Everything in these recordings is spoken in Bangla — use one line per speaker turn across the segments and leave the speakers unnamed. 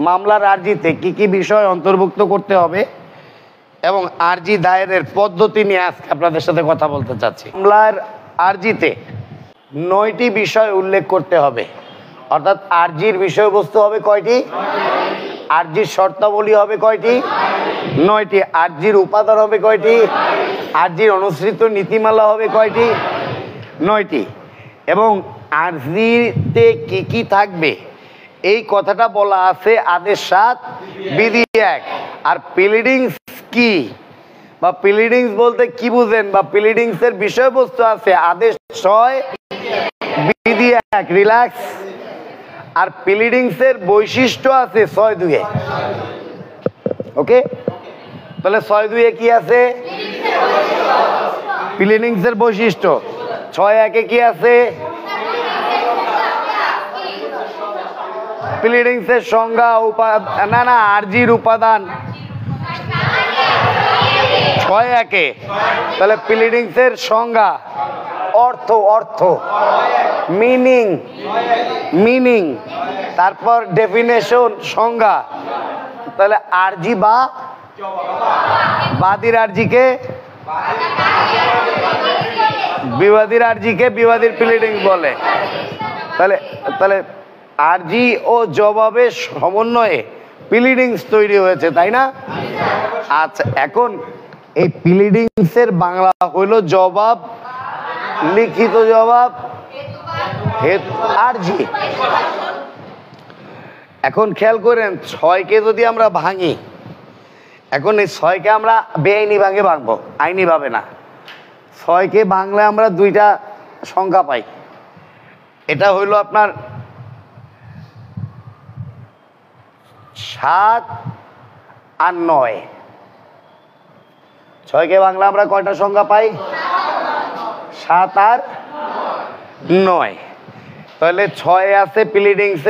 মামলার আর্জিতে কি কি বিষয় অন্তর্ভুক্ত করতে হবে এবং আর্জি দায়েরের পদ্ধতি নিয়ে আজকে আপনাদের সাথে কথা বলতে চাচ্ছি। মামলার আর্জিতে 9টি বিষয় উল্লেখ করতে হবে, অর্থাৎ আর্জির বিষয়বস্তু হবে কয়টি? আর্জির শর্তাবলী হবে কয়টি? 9টি। আর্জির উপাদান হবে কয়টি? আর্জির অনুসৃত নীতিমালা হবে কয়টি? 9টি। এবং আর্জিতে কি কি থাকবে এই কথাটা বলা আছে আদেশ 7 বিধি 1। আর প্লিডিংস কি বা প্লিডিংস বলতে কি বুঝেন বা প্লিডিংস এর বিষয়বস্তু আছে আদেশ 6 বিধি 1। রিল্যাক্স। আর প্লিডিংস এর বৈশিষ্ট্য আছে 6(2)-এ। ওকে, তাহলে 6(2)-এ কি আছে? প্লিডিংস এর বৈশিষ্ট্য। 6(1)-এ কি আছে? প্লিডিংস এর সংজ্ঞা, না আর্জির উপাদান 6(1)-এ। তাহলে প্লিডিংস এর সংজ্ঞা, অর্থ মিনিং, তারপর ডেফিনেশন, সংজ্ঞা। তাহলে আর্জি বা বাদীর আর্জিকে বিবাদীর আর্জিকে বিবাদীর প্লিডিংস বলে। তাহলে আর্জি ও জবাবের সমন্বয়ে প্লিডিংস তৈরি হয়েছে, তাই না? আচ্ছা, এখন এই প্লিডিংস এর বাংলা হইল জবাব, লিখিত জবাব, আর্জি। এখন খেয়াল করেন 6কে যদি আমরা ভাঙি, এখন এই 6কে আমরা বেআইনি ভাগে ভাঙবো, আইনি ভাবে না। 6কে ভাঙলে আমরা 2টা সংখ্যা পাই। এটা হইল আপনার 7 আর 9। 6কে ভাঙলে আমরা কয়টা সংখ্যা পাই? 7 আর 9। তাহলে 6-এ আছে প্লিডিংস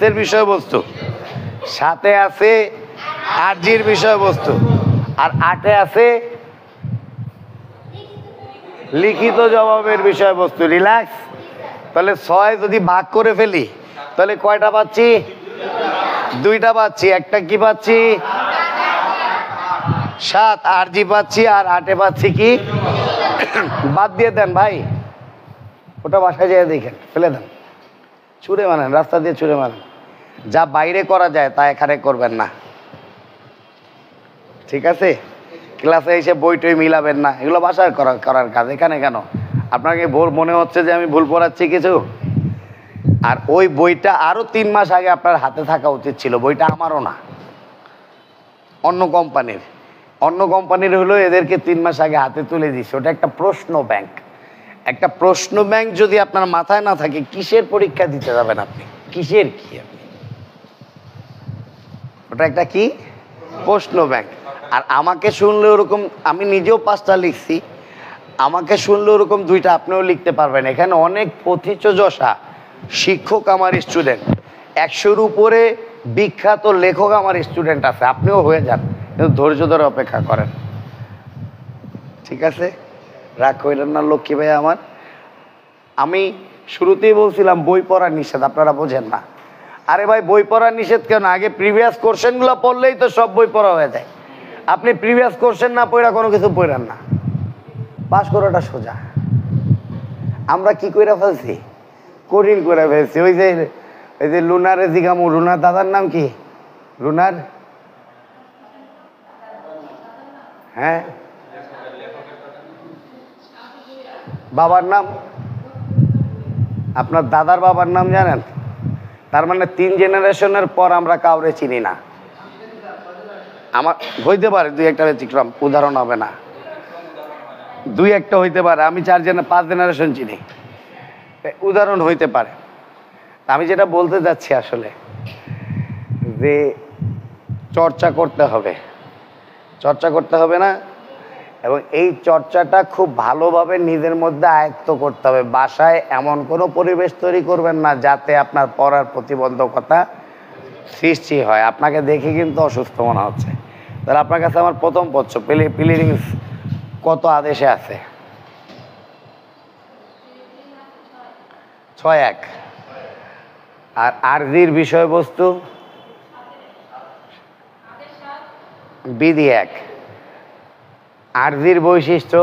এর বিষয়বস্তু, 7-এ আছে আর্জির বিষয়বস্তু, আর 8-এ আছে লিখিত জবাবের বিষয়বস্তু। রিল্যাক্স। তাহলে 6 যদি ভাগ করে ফেলি তাহলে কয়টা পাচ্ছি? 2টা পাচ্ছি। একটা কি পাচ্ছি? 7 আরজি পাচ্ছি, আর 8-এ পাচ্ছি কি? বাদ দিয়ে দেন ভাই, ওটা বাসায় যেয়ে দেখেন, ফেলে দেন, ছুঁড়ে মারেন, রাস্তা দিয়ে ছুঁড়ে মারেন। যা বাইরে করা যায় তা এখানে করবেন না, ঠিক আছে? ক্লাসে এসে বই টই মিলাবেন না, এগুলো বাসায় করার কাজ। এখানে কেন? আপনাকে ভুল মনে হচ্ছে যে আমি ভুল পড়াচ্ছি কিছু? আর ওই বইটা আরো 3 মাস আগে আপনার হাতে থাকা উচিত ছিল। বইটা আমারও না, অন্য কোম্পানির হলো, এদেরকে 3 মাস আগে হাতে তুলে দিচ্ছে। ওটা একটা প্রশ্ন ব্যাংক। একটা প্রশ্ন ব্যাংক যদি আপনার মাথায় না থাকে, কিসের পরীক্ষা দিতে যাবেন আপনি? কিসের কি আপনি? ওটা একটা কি প্রশ্ন ব্যাংক। আর আমাকে শুনলে ওরকম, আমি নিজেও 5টা লিখছি, আমাকে শুনলে ওরকম 2টা আপনিও লিখতে পারবেন। এখানে অনেক পথিচযশা শিক্ষক আমার স্টুডেন্ট, 100-র উপরে বিখ্যাত লেখক আমার স্টুডেন্ট আছে। আপনিও হয়ে যান, কিন্তু ধৈর্য ধরে অপেক্ষা করেন, ঠিক আছে? রাগ কইলেন না লক্ষ্মী ভাই আমার। আমি শুরুতেই বলছিলাম বই পড়া নিষেধ, আপনারা বোঝেন না। আরে ভাই, বই পড়া নিষেধ কেন? আগে প্রিভিয়াস কোশ্চেনগুলো পড়লেই তো সব বই পড়া হয়ে যায়। আপনি প্রিভিয়াস কোশ্চেন না পড়া কোনো কিছু পড়েন না, পাস করাটা সোজা। আমরা কি করে ফেলছি? কঠিন করে ফেলছি। ওই যে লুনারে জিগামু, রুনার দাদার নাম কি? রুনার, হ্যাঁ, বাবার নাম, আপনার দাদার বাবার নাম জানেন? তার মানে 3 জেনারেশনের পর আমরা কাউরে চিনি না। আমার হইতে পারে 2-একটা ব্যতিক্রম, উদাহরণ হবে না, 2-একটা হইতে পারে। আমি 5 জেনারেশন চিনি, উদাহরণ হইতে পারে। আমি যেটা বলতে যাচ্ছি আসলে যে চর্চা করতে হবে না? এবং এই চর্চাটা খুব ভালোভাবে নিজের মধ্যে আয়ত্ত করতে হবে। বাসায় এমন কোনো পরিবেশ তৈরি করবেন না যাতে আপনার পড়ার প্রতিবন্ধকতা সৃষ্টি হয়। আপনাকে দেখে কিন্তু অসুস্থ মনে হচ্ছে। তাহলে আপনার কাছে আমার প্রথম প্রশ্ন, প্লিডিংস কত আদেশে আছে? 6(1). আর আরজির বিষয়বস্তু বিধি এক। আরজির বৈশিষ্ট্য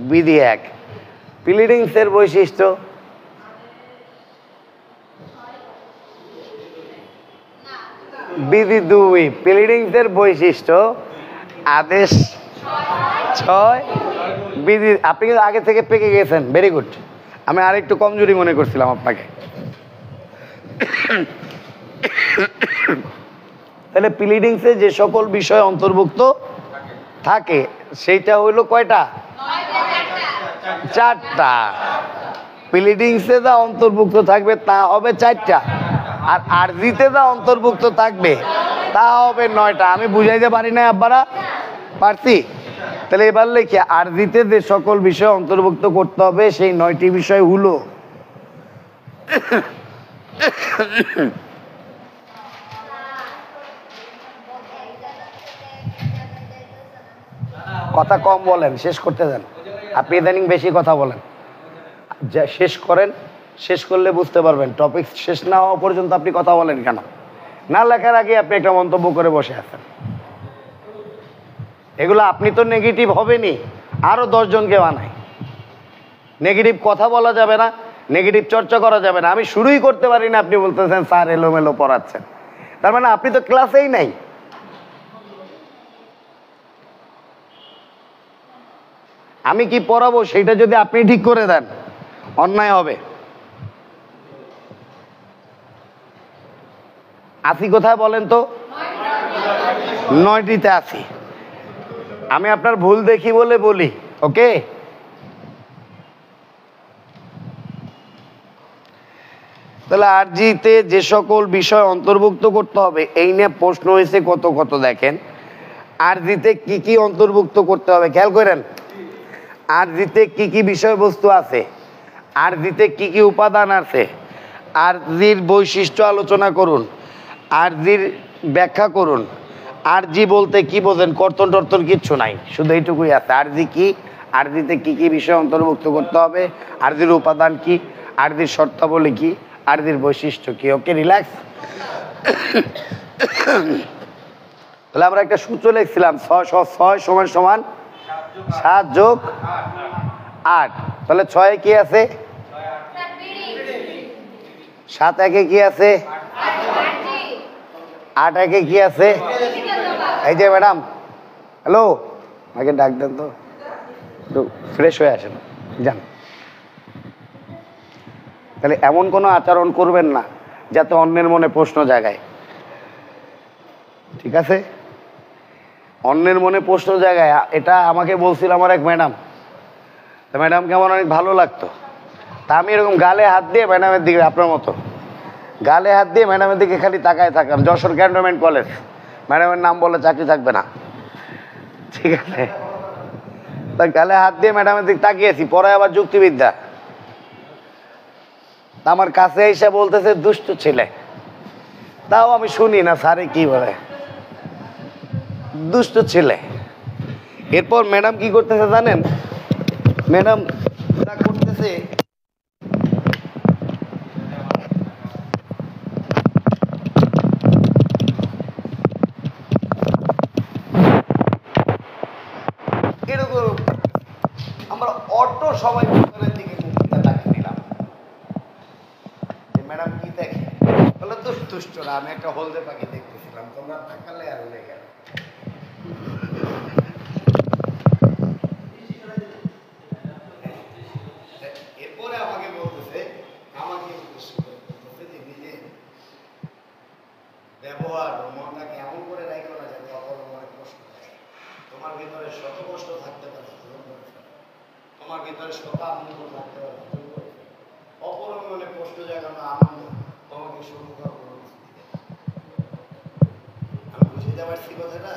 বিধি এক। প্লিডিংসের বৈশিষ্ট্য বিধি দুই। প্লিডিংসের বৈশিষ্ট্য আদেশ 6, বিধি। আপনি কিন্তু আগে থেকে পেকে গেছেন, ভেরি গুড। আমি আরেকটু কমজোরি মনে করছিলাম আপনাকে। তাহলে প্লিডিংসে যে সকল বিষয় অন্তর্ভুক্ত থাকে সেইটা হইলো কয়টা? 4টা। প্লিডিংসে যা অন্তর্ভুক্ত থাকবে তা হবে 4টা, আর আরজিতে যা অন্তর্ভুক্ত থাকবে তা হবে 9টা। আমি বুঝাইতে পারি না আব্বারা? পারছি? তাহলে এবার লিখি, আরজিতে যে সকল বিষয় অন্তর্ভুক্ত করতে হবে সেই 9টি বিষয় হলো কথা কম বলেন, শেষ করতে দেন। আপনি ইদানিং বেশি কথা বলেন, যা শেষ করেন। শেষ করলে বুঝতে পারবেন। টপিক শেষ না হওয়া পর্যন্ত আপনি কথা বলেন কেন? না লেখার আগে আপনি একটা মন্তব্য করে বসে আছেন। এগুলো আপনি তো নেগেটিভ হবেনি, আরো 10 জনকে বানায়। নেগেটিভ কথা বলা যাবে না, নেগেটিভ চর্চা করা যাবে না। আমি শুরুই করতে পারি না, আপনি বলতেছেন স্যার এলোমেলো পড়াচ্ছেন। তার মানে আপনি তো ক্লাসেই নাই। আমি কি পড়াবো সেটা যদি আপনি ঠিক করে দেন, অন্যায় হবে। আসি কোথায় বলেন তো? 9টিতে আসি। আমি আপনার ভুল দেখি বলে বলি, ওকে? তাহলে আরজিতে যে সকল বিষয় অন্তর্ভুক্ত করতে হবে এই নিয়ে প্রশ্ন হয়েছে কত কত। দেখেন, আরজিতে কি কি অন্তর্ভুক্ত করতে হবে খেয়াল করেন। আরজিতে কি কি বিষয়বস্তু আছে, আরজিতে কি কি উপাদান আছে, আরজির বৈশিষ্ট্য আলোচনা করুন, আরজির ব্যাখ্যা করুন। আরজি বলতে কি বোঝেন? কর্তন টর্তন কিচ্ছু নাই, শুধু এইটুকুই আছে। আরজি কি, আরজিতে কি কি বিষয় অন্তর্ভুক্ত করতে হবে, আরজির উপাদান কি, আরজির শর্তাবলী কি, আরজির বৈশিষ্ট্য কি। ওকে, রিল্যাক্স। তাহলে আমরা একটা সূত্র লিখছিলাম, 6 সমান সমান 7 যোগ 8। তাহলে 6 কি আছে? 7 একে কি আছে? 8 একে কি আছে? এই যে ম্যাডাম, হ্যালো, আমাকে ডাক দেন তো, একটু ফ্রেশ হয়ে আসেন, যান। তাহলে এমন কোনো আচরণ করবেন না যাতে অন্যের মনে প্রশ্ন জাগায়, ঠিক আছে? অন্যের মনে প্রশ্ন জাগায়, এটা আমাকে বলছিল আমার এক ম্যাডাম। তা ম্যাডামকে আমার অনেক ভালো লাগতো। তা আমি এরকম গালে হাত দিয়ে ম্যাডামের দিকে, আপনার মতো গালে হাত দিয়ে ম্যাডামের দিকে খালি তাকায় থাকলাম। যশোর ক্যান্টনমেন্ট কলেজ, ম্যাডামের নাম বলে চাকরি থাকবে না, ঠিক আছে? তা গালে হাত দিয়ে ম্যাডামের দিকে তাকিয়েছি, পরে আবার যুক্তিবিদ্যা। আমার কাছে এসে বলতেছে দুষ্ট ছেলে। তাও আমি শুনি না, স্যারে কি বলে, দুষ্ট ছেলে। এরপর ম্যাডাম কি করতেছে জানেন? ম্যাডাম করতেছে, এরকম আমরা অটো সবাই পিছনের দিকে তাকিয়ে নিলাম। ম্যাডাম কি দেখে? বলে দুষ্টরা। আমি একটা হলদে পাখি দেখতেছিলাম, তোমরা তাকালে আর উড়ে গেল। এরপরে আমাকে বলতেছে, আমাকে নিজের ব্যবহার মনটাকে এমন করে রাখো না যাতে অপর মনে কষ্ট থাকে। তোমার ভিতরে শত কষ্ট থাকতে পারে, তোমার ভিতরে শত আনন্দ থাকতে পারে, অপর মনে কষ্ট জাগানো আনন্দ তোমাকে শুরু করবো। আমি বুঝতে পারছি কথাটা।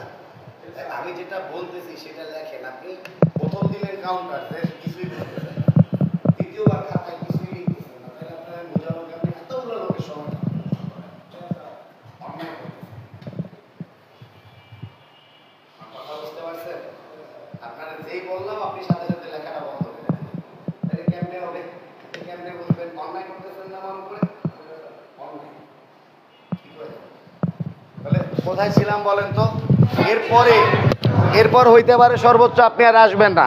আমি যেটা বলতেছি সেটা লেখেন আপনি। প্রথম দিনের কাউন্টার কিছুই বলতে চাই, দ্বিতীয়বার খাতায় কিছুই লিখতেছেন না, তাহলে আপনার বোঝানো আপনি এতগুলো লোকের সময় অন্যায় করতেছেন। কথা বুঝতে পারছেন? আপনারা যেই বললাম আপনি সাথে সাথে লেখাটা বন্ধ করে দেন। তাহলে কেমনে হবে? কেমনে বলবেন অন্যায় করতেছেন না আমার উপরে? অন্যায় ঠিক হয়ে যাবে। তাহলে কোথায় ছিলাম বলেন তো? এরপর হইতে পারে সর্বোচ্চ আপনি আর আসবেন না,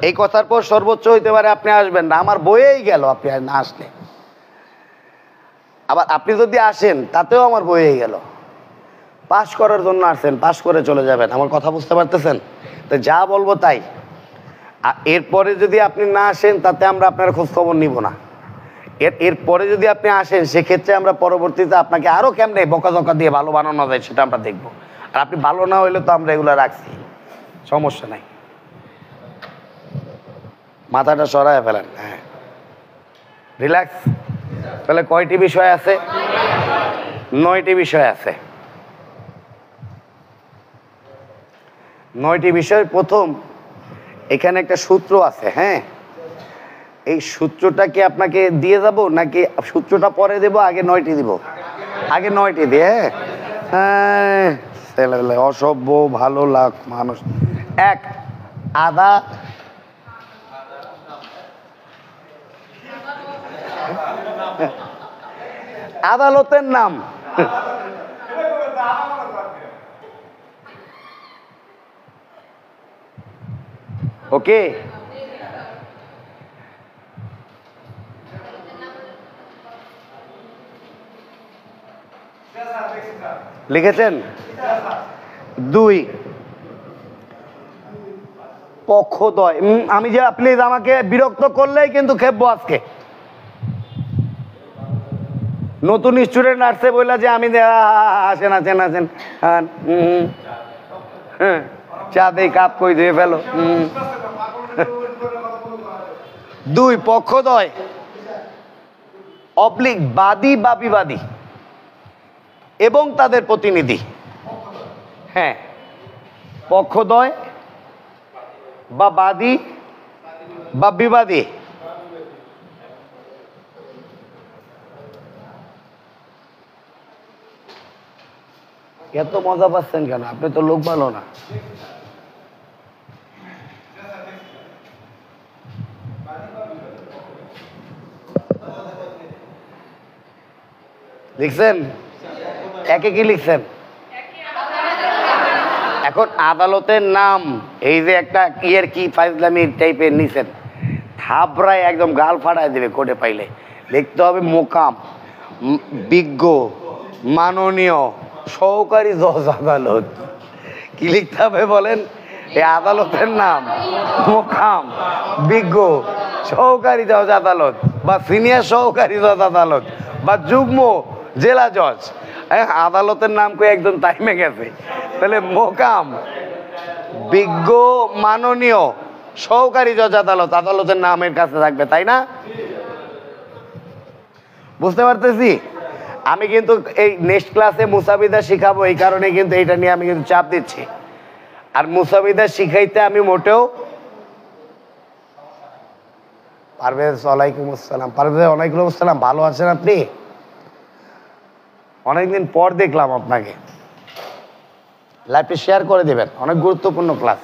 এই কথার পর সর্বোচ্চ হইতে পারে আপনি আসবেন না, আমার বইয়েই গেল আপনি আর না আসলে। আবার আপনি যদি আসেন তাতেও আমার বইয়েই গেল। পাশ করার জন্য আসছেন, পাশ করে চলে যাবেন, আমার কথা বুঝতে পারতেছেন? তো যা বলবো তাই। এরপরে যদি আপনি না আসেন তাতে আমরা আপনার খোঁজ খবর নিব না। এরপরে যদি আপনি আসেন সেক্ষেত্রে আমরা পরবর্তীতে আপনাকে আরো কেমনে বকাঝকা দিয়ে ভালো বানানো যায় সেটা আমরা দেখব। আর আপনি ভালো না হইলে তো আমরা এগুলো রাখছি, সমস্যা নাই। মাথাটা সরায় ফেলেন, হ্যাঁ, রিল্যাক্স। তাহলে কয়টি বিষয় আছে? 9টি বিষয় আছে। 9টি বিষয়। প্রথম এখানে একটা সূত্র আছে, হ্যাঁ, এই সূত্রটা কি আপনাকে দিয়ে যাব নাকি সূত্রটা পরে দেব, আগে 9টি দিব? আগে 9টি দিয়ে। হ্যাঁ, ছেলে অসভ্য ভালো লাগ মানুষ। এক, আদা আদালতের নাম। ওকে, লিখেছেন? 2, পক্ষদ্বয়। আমি যে প্লিজ আমাকে বিরক্ত করলেই কিন্তু খেপবো আজকে। নতুন স্টুডেন্ট আসছে বললা যে আমি আসেন আসেন আসেন, হ্যাঁ, চা দেই, কাপ কই ধুয়ে ফেলো। 2, পক্ষদ্বয় অবলিক বাদী বা বিবাদী এবং তাদের প্রতিনিধি। হ্যাঁ, পক্ষদ্বয় বা বাদী বা বিবাদী। এত মজা পাচ্ছেন কেন? আপনি তো লোক ভালো না। লিখছেন? একে কি লিখছেন? এখন আদালতের নাম, এই যে একটা ইয়ের কি ফাইজলামি টাইপের নিছেন, থাবড়ায় একদম গাল ফাটায় দেবে কোর্টে পাইলে। লিখতে হবে মোকাম, বিজ্ঞ, মাননীয়, সহকারী জজ আদালত। কি লিখতে হবে বলেন? এই আদালতের নাম মোকাম, বিজ্ঞ, সহকারী জজ আদালত বা সিনিয়র সহকারী জজ আদালত বা যুগ্ম জেলা জজ। আদালতের নাম কই একজন টাইমে গেছে। তাহলে মোকাম, বিজ্ঞ, মাননীয়, সহকারী জজ আদালত, আদালতের নামের কাছে থাকবে, তাই না? বুঝতে পারতেছি? আমি কিন্তু এই নেক্সট ক্লাসে মুসাবিদা শিখাবো, এই কারণে কিন্তু এইটা নিয়ে আমি কিন্তু চাপ দিচ্ছি। আর মুসাবিদা শিখাইতে আমি মোটেও পারভেজ, ওয়ালাইকুম আসসালাম। পারভেজ, ওয়ালাইকুম আসসালাম। ভালো আছেন আপনি? অনেকদিন পর দেখলাম আপনাকে। লাইভে শেয়ার করে দেবেন, অনেক গুরুত্বপূর্ণ ক্লাস।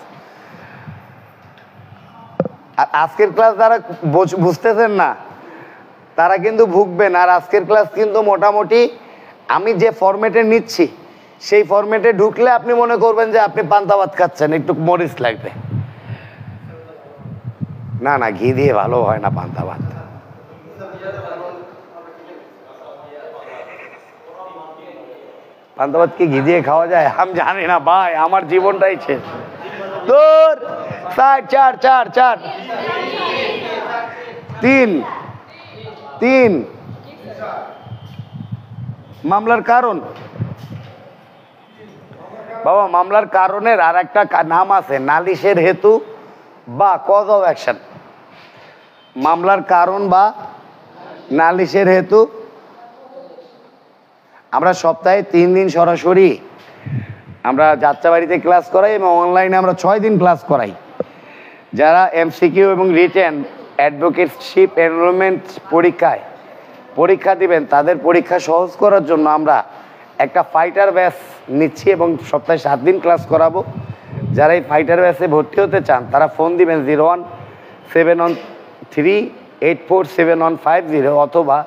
আর আজকের ক্লাস যারা বুঝতেছেন না তারা কিন্তু ভুগবেন। আর আজকের ক্লাস কিন্তু মোটামুটি আমি যে ফরম্যাটে নিচ্ছি সেই ফরম্যাটে ঢুকলে আপনি মনে করবেন যে আপনি পান্তা ভাত খাচ্ছেন, একটু মরিচ লাগবে। না না, ঘি দিয়ে ভালো হয় না পান্তা ভাত। পান্তা ভাত কি ঘি দিয়ে খাওয়া যায়? আমি জানি না ভাই, আমার জীবনটাই শেষ। তোর 4 4 4 3 মামলার কারণ। বাবা, মামলার কারণের আর একটা নাম আছে, নালিশের হেতু বা কজ অফ অ্যাকশন। মামলার কারণ বা নালিশের হেতু। আমরা সপ্তাহে 3 দিন সরাসরি আমরা যাত্রাবাড়িতে ক্লাস করাই এবং অনলাইনে আমরা 6 দিন ক্লাস করাই। যারা এমসিকিউ এবং রিটেন অ্যাডভোকেটশিপ এনরোলমেন্ট পরীক্ষা দিবেন তাদের পরীক্ষা সহজ করার জন্য আমরা একটা ফাইটার ব্যাচ নিচ্ছি এবং সপ্তাহে 7 দিন ক্লাস করাবো। যারা এই ফাইটার ব্যাচে ভর্তি হতে চান তারা ফোন দিবেন 01713847150 অথবা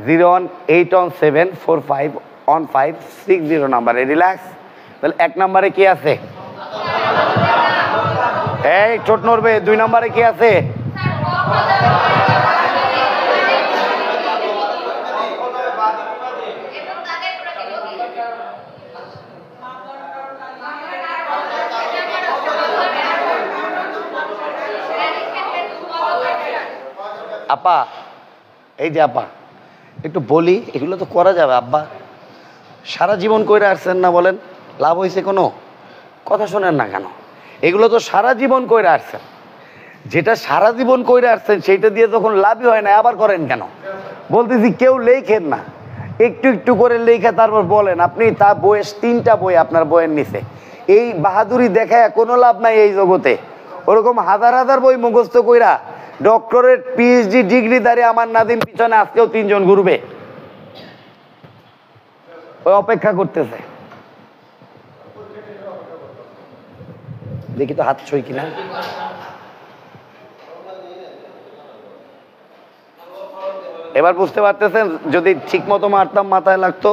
0181745 1560 নাম্বারে। রিল্যাক্স। তাহলে 1 নম্বরে কি আছে? এই ঠোঁট নড়বে। 2 নম্বরে কি আছে? আপা, এই যে আপা, একটু বলি, এগুলো তো করা যাবে আব্বা। সারা জীবন কইরা আসছেন না, বলেন লাভ হয়েছে কোনো? কথা শোনেন না কেন? এগুলো তো সারা জীবন কইরা আসছেন। যেটা সারা জীবন কইরা আসছেন সেইটা দিয়ে যখন লাভই হয় না, আবার করেন কেন? বলতেছি কেউ লেখেন না, একটু একটু করে লেখে তারপর বলেন। আপনি তা বয়স 3টা বই আপনার বইয়ের নিচে, এই বাহাদুরি দেখায় কোনো লাভ নাই এই জগতে। ওরকম হাজার হাজার বই মুখস্থ কইরা ডক্টরেট পিএইচডি ডিগ্রি দাঁড়িয়ে আমার নাদিম পিছনে আজকেও 3 জন ঘুরবে, ওই অপেক্ষা করতেছে। দেখি তো হাত ছই কিনা। এবার বুঝতে পারতেছেন? যদি ঠিক মতো মারতাম মাথায় লাগতো।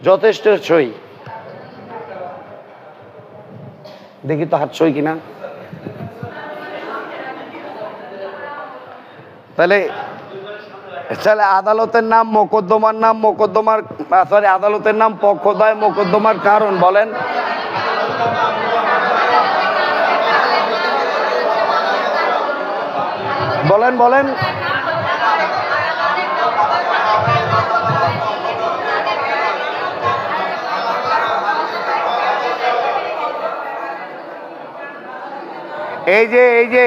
যথেষ্ট ছই। দেখি তো হাত ছই কিনা। তাহলে আদালতের নাম মোকদ্দমার নাম, মোকদ্দমার সরি আদালতের নাম পক্ষদয়, মোকদ্দমার কারণ বলেন। বলেন বলেন। এই যে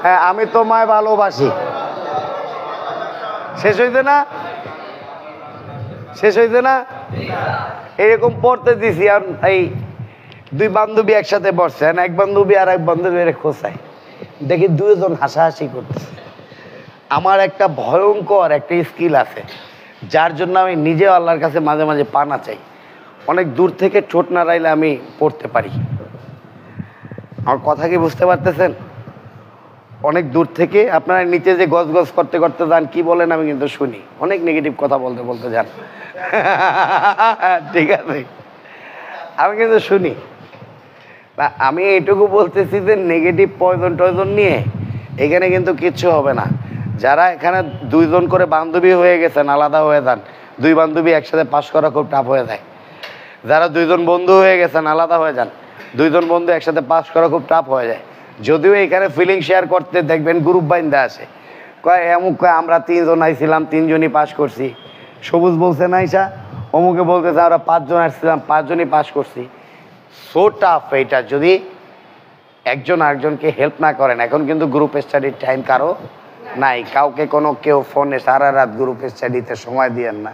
হ্যাঁ, আমি তোমায় ভালোবাসি। শেষ হইতে না? শেষ হইতে না? এরকম পড়তে দিছি। আর এই 2 বান্ধবী একসাথে বসছেন, এক বান্ধবী আর এক বান্ধবী খোঁচায়, দেখি 2 জন হাসাহাসি করতেছে। আমার একটা ভয়ঙ্কর একটা স্কিল আছে, যার জন্য আমি নিজেও আল্লাহর কাছে মাঝে মাঝে পানা চাই। অনেক দূর থেকে ঠোঁট নাড়াইলে আমি পড়তে পারি। আমার কথা কি বুঝতে পারতেছেন? অনেক দূর থেকে আপনারা নিচে যে গজ গজ করতে করতে যান, কি বলেন আমি কিন্তু শুনি। অনেক নেগেটিভ কথা বলতে বলতে যান। ঠিক আছে, আমি কিন্তু শুনি। আমি এইটুকু বলতেছি যে নেগেটিভ পয়জন নিয়ে এখানে কিন্তু কিচ্ছু হবে না। যারা এখানে 2 জন করে বান্ধবী হয়ে গেছেন, আলাদা হয়ে যান। 2 বান্ধবী একসাথে পাশ করা খুব টাফ হয়ে যায়। যারা 2 জন বন্ধু হয়ে গেছেন, আলাদা হয়ে যান। 2 জন বন্ধু একসাথে পাশ করা খুব টাফ হয়ে যায়। যদিও এখানে ফিলিং শেয়ার করতে দেখবেন গ্রুপ বাইন্দা আসে, কয় অমুক কয় আমরা 3 জন আইছিলাম, 3 জনই পাস করছি। সবুজ বলছে না ঈশা, অমুকে বলতেছে আমরা 5 জন আসছিলাম, 5 জনই পাস করছি। সো টাফ এইটা, যদি একজন আরেকজনকে হেল্প না করেন। এখন কিন্তু গ্রুপ স্টাডির টাইম কারো নাই। কাউকে কেউ ফোনে সারা রাত গ্রুপ স্টাডিতে সময় দিয়েন না।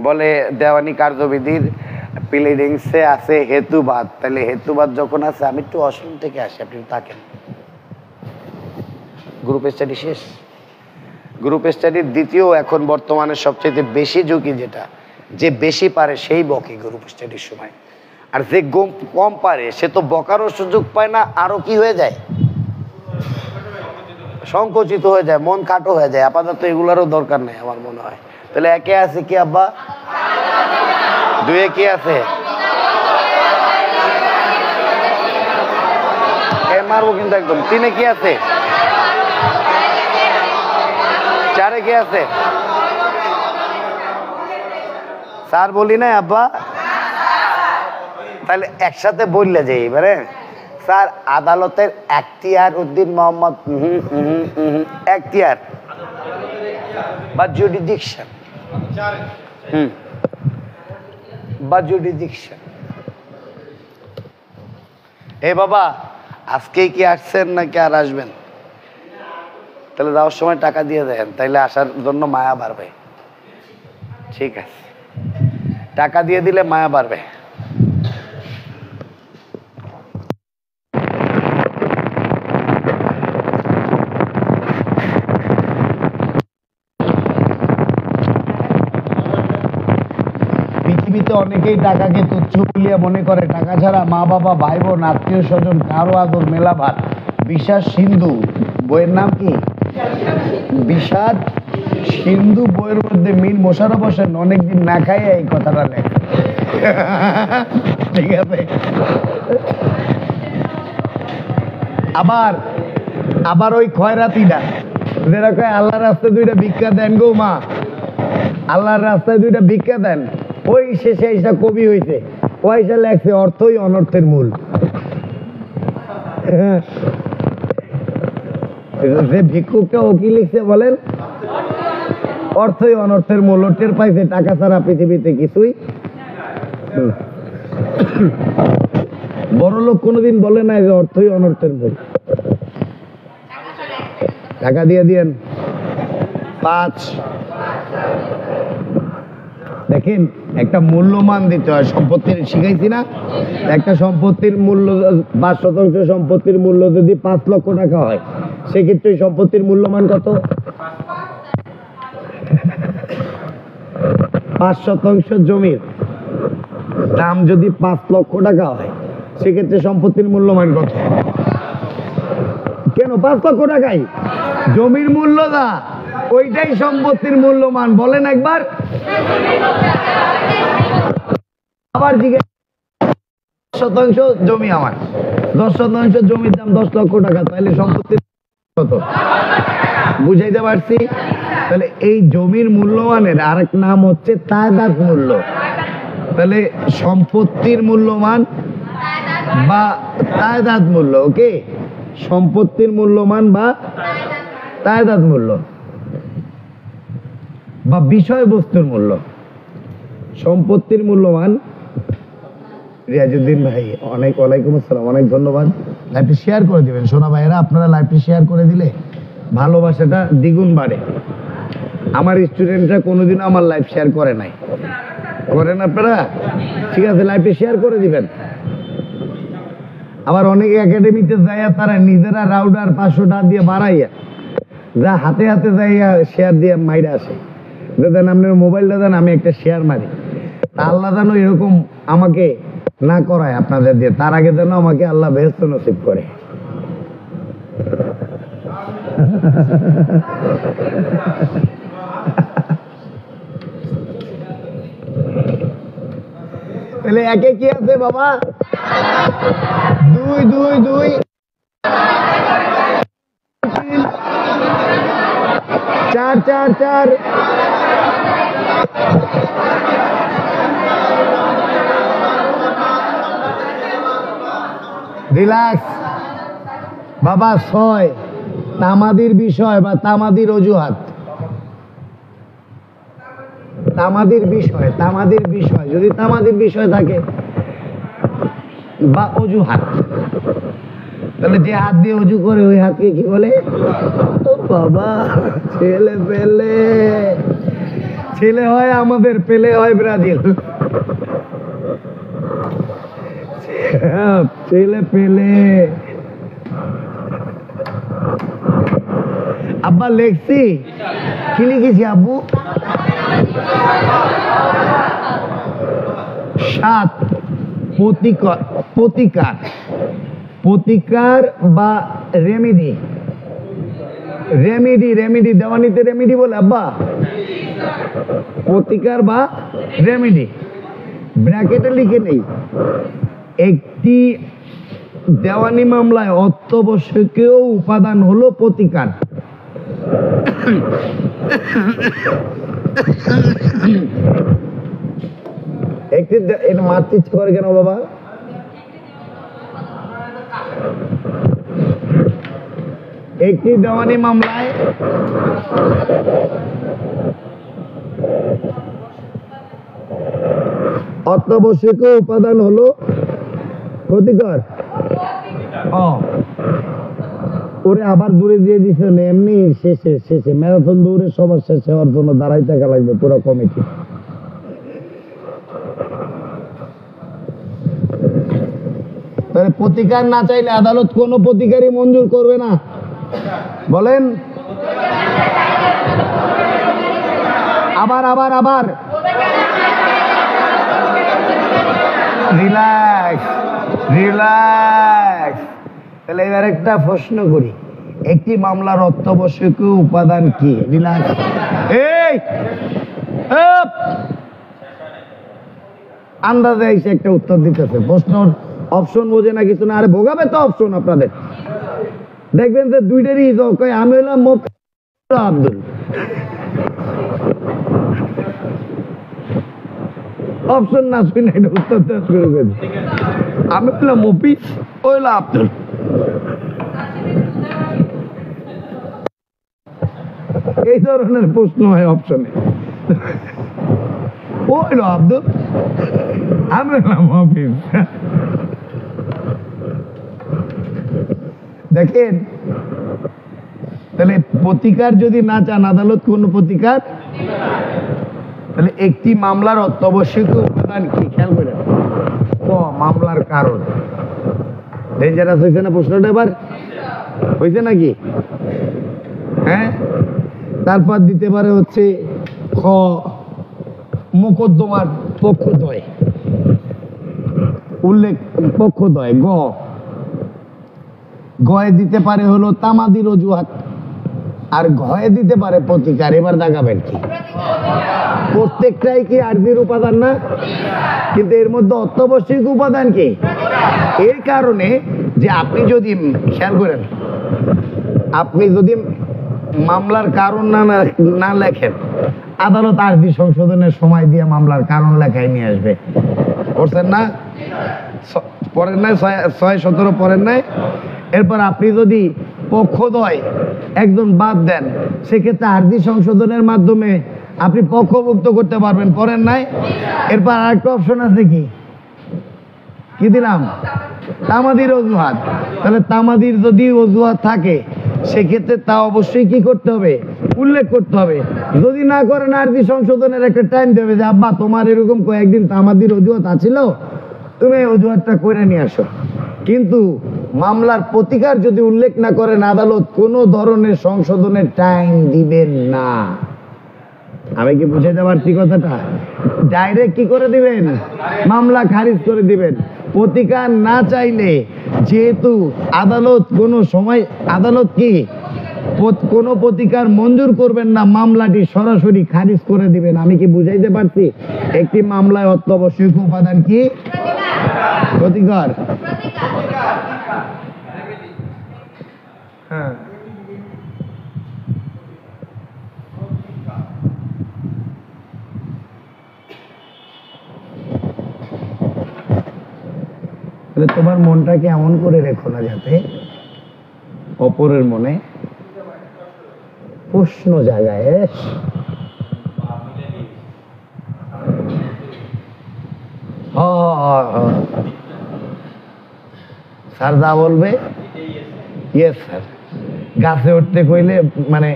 বলে দেওয়ানি কার্যবিধির প্লিডিংসে আছে হেতুবাদ। তাহলে হেতুবাদ যখন আছে, আমি একটু অসম থেকে আসি, আপনি থাকেন। গ্রুপ স্টাডি শেষ। গ্রুপ স্টাডির দ্বিতীয় এখন বর্তমানে সবচেয়ে বেশি ঝুঁকি, যেটা যে বেশি পারে সেই বকে গ্রুপ স্টাডির সময়। আর যে কম পারে সে তো বকারও সুযোগ পায় না, আরো কি হয়ে যায়, সংকুচিত হয়ে যায়, মন কাটো হয়ে যায়। আপাতত এগুলারও দরকার নেই আমার মনে হয়। তাহলে 1-এ আছে কি আব্বা? 2-এ কি আছে? মারবো কিন্তু একদম। 3-এ কি আছে? 4-এ কি আছে? 4 বলি না আব্বা? তাহলে একসাথে বললে যে এবারে স্যার আদালতের এখতিয়ার উদ্দিন মোহাম্মদ এখতিয়ার বা জুডিডিকশন, বা জুডিডিকশন। এ বাবা, আজকেই কি আসছেন নাকি আর আসবেন? তাহলে যাওয়ার সময় টাকা দিয়ে দেন, তাইলে আসার জন্য মায়া বাড়বে। ঠিক আছে, টাকা দিয়ে দিলে মায়া বাড়বে। পৃথিবীতে অনেকেই টাকাকে তুচ্ছ বলিয়া মনে করে। টাকা ছাড়া মা বাবা, ভাই বোন, আত্মীয় স্বজন কারো আদর মেলাভার। বিষাদ সিন্ধু বইয়ের নাম কি? বিষাদ সিন্ধু বইয়ের মধ্যে মীর মোশাররফ হোসেন অনেকদিন না খাইয়া এই কথাটা লেখে। ঠিক আছে। আবার আবার ওই খয়রাতিটা যারা কয় আল্লাহর রাস্তায় দুইটা ভিক্ষা দেন গো মা, আল্লাহর রাস্তায় দুইটা ভিক্ষা দেন, ওই শেষে এইটা কবি হইছে, ওইটা লেখছে অর্থই অনর্থের মূল। যে ভিক্ষুকটা ও কি লিখছে বলেন? অর্থই অনর্থের মূল। টের পাইছে টাকা ছাড়া পৃথিবীতে কিছুই। বড় লোক কোনোদিন বলে না যে অর্থই অনর্থের মূল। টাকা দিয়ে দিয়েন 5। দেখেন একটা মূল্যমান দিতে হয় সম্পত্তির, শিখাইছি না? একটা সম্পত্তির মূল্য 5% সম্পত্তির মূল্য যদি 5 লক্ষ টাকা হয়, সেক্ষেত্রে সম্পত্তির মূল্যমান কত? 5% জমির দাম যদি 5 লক্ষ টাকা হয়, সেক্ষেত্রে সম্পত্তির মূল্যমান কত? কেন 5 লক্ষ টাকাই জমির মূল্য দা, ওইটাই সম্পত্তির মূল্যমান। বলেন একবার। আবার জিজ্ঞেস, 10% জমি আমার, 10% জমির দাম 10 লক্ষ টাকা, তাহলে সম্পত্তির কত? বুঝাইতে পারছি? তাহলে এই জমির মূল্যমানের আরেক নাম হচ্ছে তায়দাদ মূল্য। তাহলে সম্পত্তির মূল্যমান বা তায়দাদ মূল্য, ওকে? সম্পত্তির মূল্যমান বা তায়দাদ মূল্য বা বিষয়বস্তুর মূল্য। সম্পত্তির মূল্যমান। রিয়াজউদ্দিন ভাই অনেক, ওয়ালাইকুম আসসালাম, অনেক ধন্যবাদ। লাইভটি শেয়ার করে দিবেন সোনা ভাইয়েরা, আপনারা লাইভটি শেয়ার করে দিলে ভালোবাসাটা দ্বিগুণ বাড়ে। আমার স্টুডেন্টরা কোনোদিনও আমার লাইভ শেয়ার করে নাই, করেন আপনারা? ঠিক আছে, লাইভটি শেয়ার করে দিবেন। আবার অনেকে একাডেমিতে যাইয়া তারা নিজেরা রাউডার 500 টাকা দিয়ে বাড়াইয়া যা হাতে হাতে যাইয়া শেয়ার দিয়ে মাইরা আসে। দেন আপনার মোবাইলটা দেন, আমি একটা শেয়ার মারি। আল্লাহ যেন এরকম আমাকে না করায় আপনাদের দিয়ে, তার আগে যেন আমাকে আল্লাহ বেহেশত নসিব করে। তাহলে একে কি আছে বাবা? 2 2 2 4 4 4। রিল্যাক্স বাবা। 6 তামাদির বিষয় বা তামাদির অজুহাত। তামাদির বিষয়, তামাদির বিষয়, যদি তামাদির বিষয় থাকে বা অজুহাত, তাহলে যে হাত দিয়ে অজু করে ওই হাতকে কি বলে? ও বাবা, ছেলে পেলে, ছেলে হয় আমাদের, পেলে হয় ব্রাজিল। ছেলে পেলে। আব্বা লেখছি, কি লিখেছি আব্বু? 7 প্রতিকার, প্রতিকার, প্রতিকার বা রেমেডি। রেমেডি, রেমেডি দেওয়ানিতে রেমেডি বলে আব্বা। প্রতিকার বা রেমেডি ব্র্যাকেটে লিখে নেই। একটি দেওয়ানি মামলায় অত্যাবশ্যকীয় উপাদান হলো প্রতিকার। একটি, এটা মারতে ইচ্ছে করে কেন বাবা? একটি দেওয়ানি মামলায় অত্যাবশ্যকীয় উপাদান হলো ক্ষতিকর। ওরে আবার দূরে দিয়ে দিছে, এমনি শেষে শেষে ম্যারাথন দৌড়ে সবার শেষে হওয়ার জন্য দাঁড়াই থাকা লাগবে পুরো কমিটি। তাহলে প্রতিকার না চাইলে আদালত কোনো প্রতিকারই মঞ্জুর করবে না। বলেন আবার আবার আবার রিল্যাক্স রিল্যাক্স। তাহলে এবার একটা প্রশ্ন করি, একটি মামলার অত্যাবশ্যকীয় উপাদান কি? রিল্যাক্স। এই আন্দাজে এসে একটা উত্তর দিতেছে, প্রশ্নর অপশন বোঝে না কিছু না। আরে ভোগাবে তো অপশন আপনাদের, দেখবেন যে দুইটারই আমি হলাম আব্দুল, অপশন না শুনে এটা উত্তর দেওয়া শুরু করে। আমি হলাম মফিজ, ও হলো আব্দুল। এই ধরনের প্রশ্ন হয় অপশনে। ও হলো আব্দুল, আমি হলাম মফিজ। দেখেন, তাহলে প্রতিকার যদি না চান, আদালত কোন প্রতিকার, তাহলে একটি মামলার অত্যাবশ্যকীয় উপাদান কি? খেয়াল করে মামলার কারণ। ডেঞ্জারাস হয়েছে না প্রশ্নটা? এবার হয়েছে নাকি? হ্যাঁ, তারপর দিতে পারে হচ্ছে খ মোকদ্দমার পক্ষদ্বয়, উল্লেখ পক্ষদ্বয়। গয়ে দিতে পারে হলো তামাদির অজুহাত, আর ঘয়ে দিতে পারে প্রতিকার। এবার দেখাবেন কি? প্রত্যেকটাই কি আরজির উপাদান না? কিন্তু এর মধ্যে অত্যাবশ্যকীয় উপাদান কি? এর কারণে যে আপনি যদি খেয়াল করেন, আপনি যদি মামলার কারণ না লেখেন, আদালত আরজি সংশোধনের সময় দিয়ে মামলার কারণ লেখায় নিয়ে আসবে। করছেন না? পড়েন নাই? 6-17 পড়েন নাই? এরপর আপনি যদি পক্ষদ্বয় একজন বাদ দেন, সেক্ষেত্রে আরজি সংশোধনের মাধ্যমে আপনি পক্ষভুক্ত করতে পারবেন। পড়েন নাই? এরপর আরেকটা অপশন আছে, কি দিলাম? তামাদির অজুহাত। তাহলে তামাদির যদি অজুহাত থাকে, সেক্ষেত্রে তা অবশ্যই কি করতে হবে? উল্লেখ করতে হবে। যদি না করেন, আরজি সংশোধনের একটা টাইম দেবে যে আব্বা তোমার এরকম কয়েকদিন তামাদির অজুহাত আছিল, তুমি এই অজুহাতটা করে নিয়ে আসো। কিন্তু মামলার প্রতিকার যদি উল্লেখ না করেন, আদালত কোনো ধরনের সংশোধনের টাইম দিবেন না। আমি কি বুঝাইতে পারছি কথাটা? ডাইরেক্ট কি করে দিবেন? মামলা খারিজ করে দিবেন। প্রতিকার না চাইলে, যেহেতু আদালত কোনো সময় আদালত কি কোনো প্রতিকার মঞ্জুর করবেন না, মামলাটি সরাসরি খারিজ করে দিবেন। আমি কি বুঝাইতে পারছি? একটি মামলায় অত্যাবশ্যকীয় উপাদান কি? প্রতিকার। হ্যাঁ, তোমার মনটাকে এমন করে রেখো না যাতে অপরের মনে প্রশ্ন জাগায়। স্যার যা বলবে ইয়েস স্যার, গাছে উঠতে কইলে মানে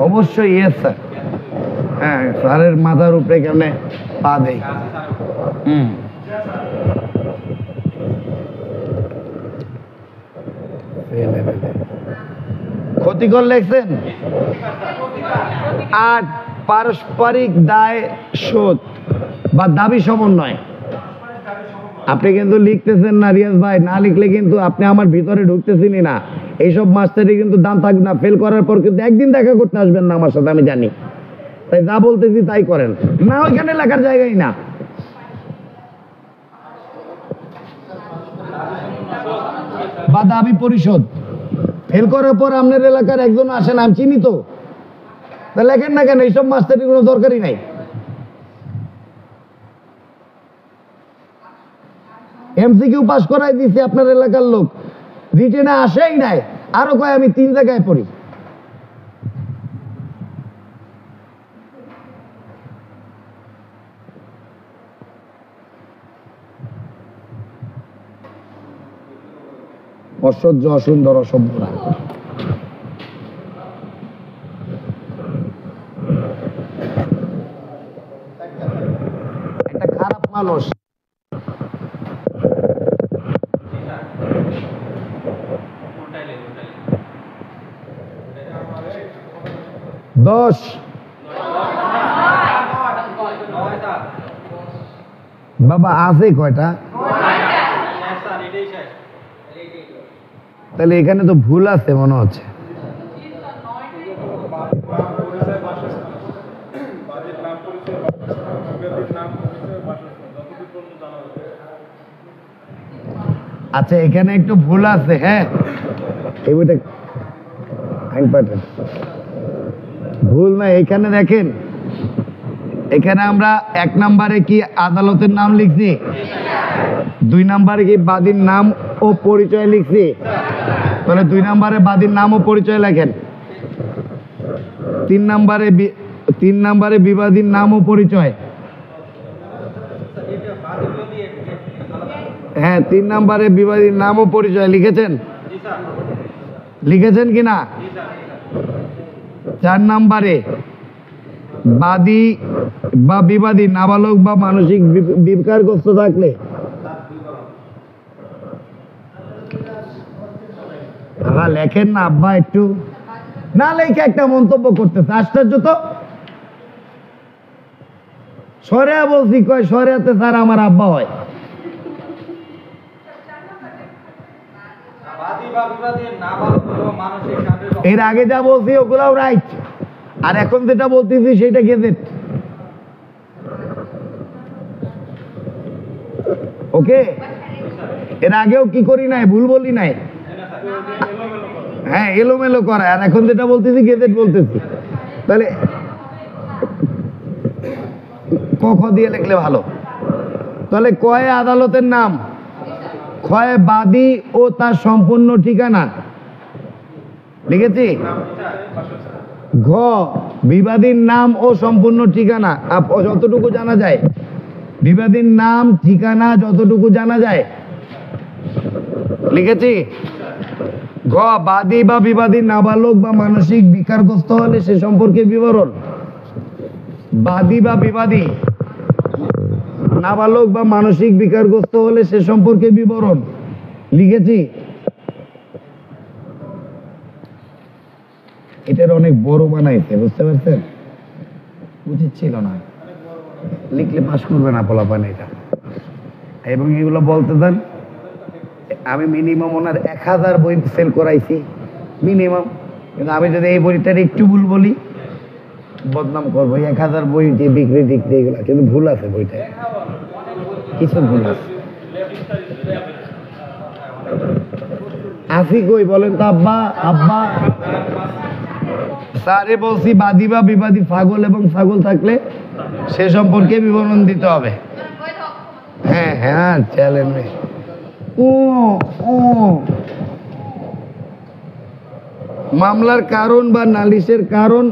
অবশ্যই ইয়েস স্যার। হ্যাঁ, স্যারের মাথার উপরে কেমনে পা দেই। ক্ষতিকর লেখছেন। আর পারস্পরিক দায় শোধ বা দাবি সমন্বয়, আপনি কিন্তু লিখতেছেন না রিয়াজ ভাই, না লিখলে কিন্তু আপনি আমার ভিতরে ঢুকতেছেনই না। এইসব মাস্টারই কিন্তু দাম থাকবে না। ফেল করার পর কিন্তু একদিন দেখা করতে আসবেন না আমার সাথে, আমি জানি। তাই যা বলতেছি তাই করেন না, ওইখানে লেখার জায়গায় না। বা দাবি পরিশোধ, ফেল করার পর আপনার এলাকার একজন আসেন, আমি চিনি তো, তা লেখেন না কেন? এইসব মাস্টারের কোনো দরকারই নাই। এমসিকিউ পাস করাই দিচ্ছে আপনার এলাকার লোক, রিটেনে আসেই নাই, আরো কয় আমি 3 জায়গায় পড়ি। অসহ্য, অসুন্দর, অসভ্যরা। একটা খারাপ মানুষ। বাবা আছে কয়টা? তাহলে এখানে তো ভুল আছে মনে হচ্ছে। আচ্ছা এখানে একটু ভুল আছে। হ্যাঁ এই বইটা ভুল না। এখানে দেখেন, এখানে আমরা 1 নম্বরে কি আদালতের নাম লিখছি, 2 নম্বরে কি বাদীর নাম ও পরিচয় লিখছি। তাহলে 2 নম্বরে বাদীর নাম ও পরিচয় লেখেন। 3 নম্বরে বিবাদীর নাম ও পরিচয়। হ্যাঁ 3 নম্বরে বিবাদীর নাম ও পরিচয় লিখেছেন, লিখেছেন কিনা? 4 নম্বরে বাদী বা বিবাদী নাবালক বা মানসিক বিকারগ্রস্ত থাকলে লেখেন না আব্বা, একটু না লেখে একটা মন্তব্য করতেছে। আশ্চর্য তো। শরিয়া বলছি, কয় শরিয়াতে স্যার আমার আব্বা হয়। এর আগে যা বলছি ওগুলাও রাইট, আর এখন যেটা বলতেছি সেটা গেজেট। ওকে, এর আগেও কি করি নাই, ভুল বলি নাই। হ্যাঁ এলোমেলো করা, আর এখন যেটা বলতেছি গেজেট বলতেছি। তাহলে ক খ দিয়ে লিখলে ভালো। তাহলে কয় আদালতের নাম, ক্ষয় বাদী ও তার সম্পূর্ণ ঠিকানা লিখেছি। ঘ বিবাদীর নাম ও সম্পূর্ণ ঠিকানা যতটুকু জানা যায়, বিবাদীর নাম ঠিকানা যতটুকু জানা যায় লিখেছি। ঘ বাদী বা বিবাদী নাবালক বা মানসিক বিকারগ্রস্ত হলে সে সম্পর্কে বিবরণ। বাদী বা বিবাদী নাবালক বা মানসিক বিকারগ্রস্ত হলে সে সম্পর্কে বিবরণ লিখেছি। এটার অনেক বড় বানাইছে, বুঝতে পারছেন? উচিত ছিল না, লিখলে পাস করবে না পোলাপান এটা। এবং এগুলো বলতে দেন, আমি মিনিমাম ওনার 1000 বই সেল করাইছি মিনিমাম, কিন্তু আমি যদি এই বইটার একটু ভুল বলি বদনাম করবো। 1000 বই যে বিক্রি টিক্রি এগুলো কিন্তু ভুল আছে, বইটা কিছু ভুল আছে। আসি কই বলেন তো আব্বা? আব্বা স্যারে বলছি বাদী বা বিবাদী পাগল এবং ছাগল থাকলে সে সম্পর্কে বিবরণ দিতে হবে। হ্যাঁ হ্যাঁ চ্যালেঞ্জ। মামলার কারণ বা নালিশের কারণ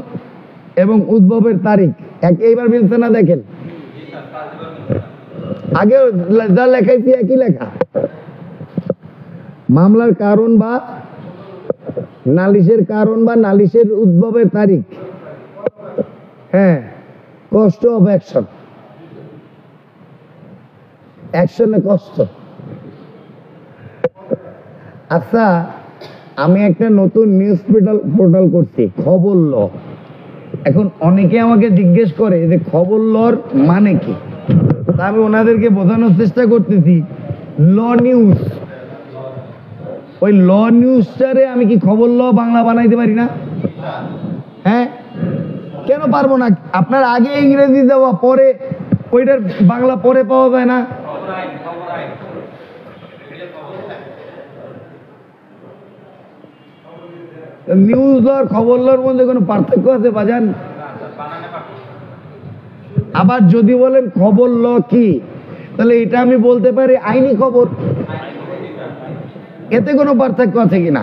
এবং উদ্ভবের তারিখ এইবার মিলছে না? দেখেন আগে যা লেখাইছি একই লেখা। মামলার কারণ বা নালিশের কারণ বা নালিশের উদ্ভবের তারিখ। হ্যাঁ কষ্ট অফ অ্যাকশন, অ্যাকশনে কষ্ট। আচ্ছা আমি একটা নতুন নিউজ পোর্টাল করছি, খবর ল। এখন অনেকে আমাকে জিজ্ঞেস করে যে খবর লর মানে কি। আমি ওনাদেরকে বোঝানোর চেষ্টা করতেছি ল নিউজ। ওই ল নিউজটারে আমি কি খবর ল বাংলা বানাইতে পারি না? হ্যাঁ কেন পারবো না? আপনার আগে ইংরেজি দেওয়া, পরে ওইটার বাংলা পরে পাওয়া যায় না? নিউজ আর খবর লর মধ্যে কোনো পার্থক্য আছে বাজান? আবার যদি বলেন খবর ল কি, তাহলে এটা আমি বলতে পারি আইনি খবর। এতে কোনো পার্থক্য আছে কিনা?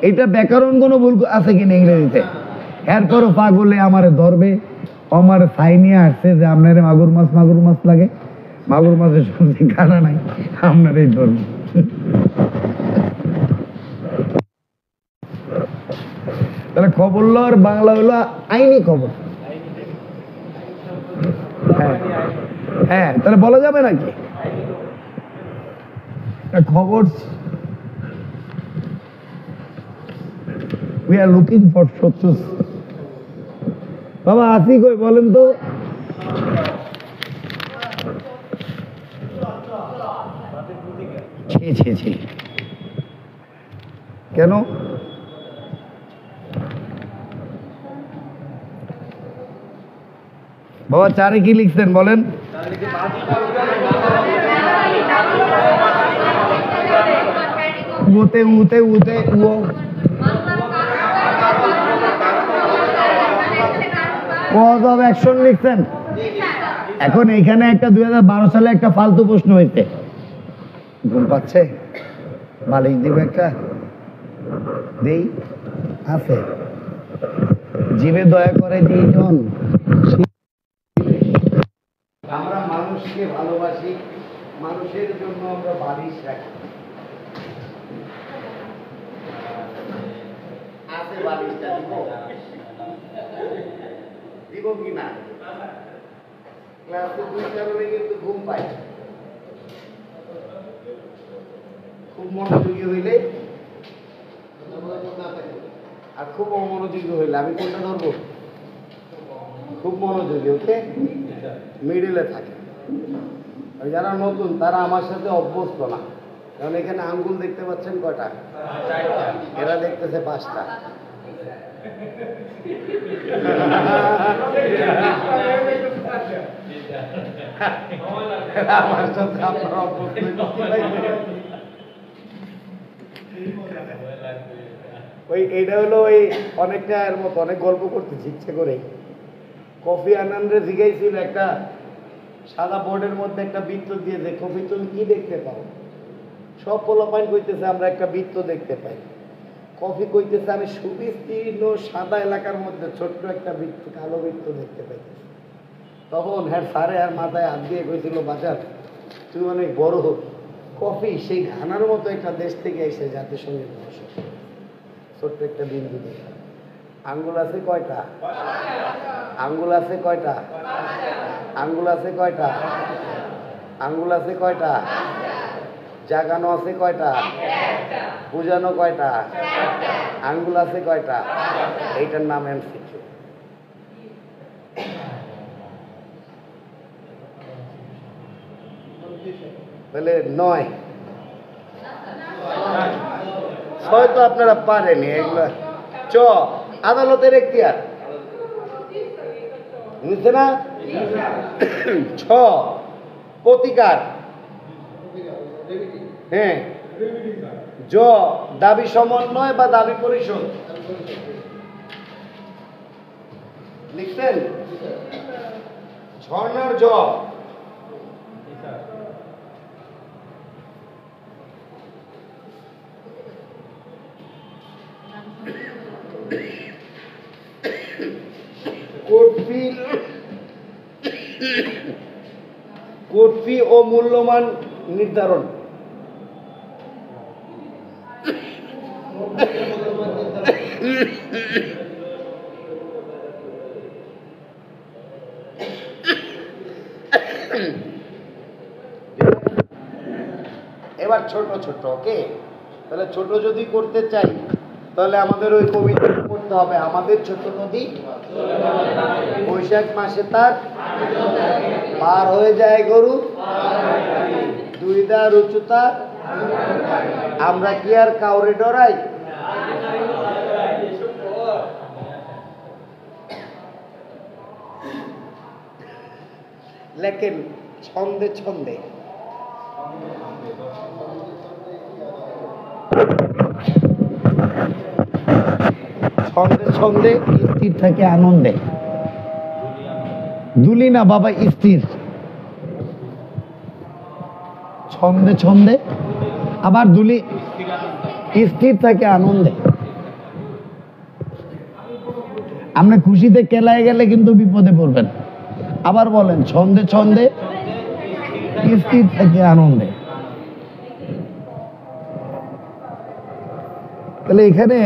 এটা ব্যাকরণ কোনো ভুল আছে কিনা ইংরেজিতে? এরপরও পাগলে আমারে ধরবে, আমার সাইনিয়ে আসছে যে আপনার মাগুর মাছ লাগে, মাগুর মাছের সবজি খানা নাই, আপনার এই ধরবে। তাহলে খবর লর বাংলা হলো আইনি খবর। হ্যাঁ হ্যাঁ তাহলে বলা যাবে নাকি খবর? we are looking for সত্যস। বাবা আসি কই বলেন তো? ছি ছি ছি, কেন? বাবা চারে কি লিখছেন বলেন? উতে উতে উতে ও কজ অফ অ্যাকশন লিখছেন। এখন এইখানে একটা 2012 সালে একটা ফালতু প্রশ্ন হয়েছে, ঘুম পাচ্ছে, মালিক দিব একটা দেই আছে, জীবে দয়া করে দুইজন। আমরা মানুষকে ভালোবাসি, মানুষের জন্য আমরা বালিশ রাখি, আছে বালিশটা দিব, দিব কি না? ক্লাসে 2 কারণে কিন্তু ঘুম পাই, খুব মনোযোগী হইলে আর খুব অমনোযোগী হইলে আমি কোনটা ধরবো? খুব মনোযোগী, ওকে, মিডিলে থাকে। আর যারা নতুন তারা আমার সাথে অভ্যস্ত না, কারণ এখানে আঙ্গুল দেখতে পাচ্ছেন কয়টা? এরা দেখতেছে 5টা। আমার সাথে আপনার অভ্যস্ত ওই এইটা হলো ওই অনেকটা এর মতো, অনেক গল্প করতেছি ইচ্ছে করে। কফি আনন্দে জিজ্ঞাসছিল একটা সাদা বোর্ডের মধ্যে একটা বৃত্ত দিয়ে, যে কফি তুমি কি দেখতে পাও? সব পোলাপাইন কইতেছে আমরা একটা বৃত্ত দেখতে পাই। কফি কইতেছে আমি সুবিস্তীর্ণ সাদা এলাকার মধ্যে ছোট্ট একটা বৃত্ত, কালো বৃত্ত দেখতে পাইতেছি। তখন হ্যাঁ সারে আর মাথায় হাত দিয়ে কইছিল, বাজার তুমি অনেক বড় হোক, কফি সেই ঘানার মতো একটা দেশ থেকে এসে জাতিসংঘের বসে ছোট্ট একটা বিন্দু দেখে। আঙ্গুল আছে কয়টা? আঙ্গুল আছে কয়টা? আঙ্গুল আছে কয়টা? আঙ্গুল আছে কয়টা? জাগানো আছে কয়টা? বুঝানো কয়টা? আঙ্গুল আছে কয়টা? এইটার নাম এমসিকিউ। তাহলে 9 6 তো আপনারা পারেনি এগুলা। চ আদালতের এখতিয়ার বুঝছে না? 6 প্রতিকার, হ্যাঁ। জ দাবি সমন্বয় বা দাবি পরিশোধ লিখতেন। ঝর্ণার জ কোর্ট ফি ও মূল্যমান নির্ধারণ। এবার ছোট ছোট, ওকে। তাহলে ছোট যদি করতে চাই তাহলে আমাদের ওই কবিতা করতে হবে, আমাদের ছোট নদী বৈশাখ মাসে তার পার হয়ে যায় গরু, 2 দাঁড় উচ্চতা, আমরা কি আর কাউরে ডরাই? লেখেন ছন্দে ছন্দে। ছন্দে ছন্দে স্থির থাকে আনন্দে। দুলি না বাবা, স্থির। ছন্দে ছন্দে আবার দুলি, স্থির থাকে আনন্দে। আমরা খুশিতে কেলায় গেলে কিন্তু বিপদে পড়বেন। আবার বলেন, ছন্দে ছন্দে স্থির থাকে আনন্দে। তাহলে এখানে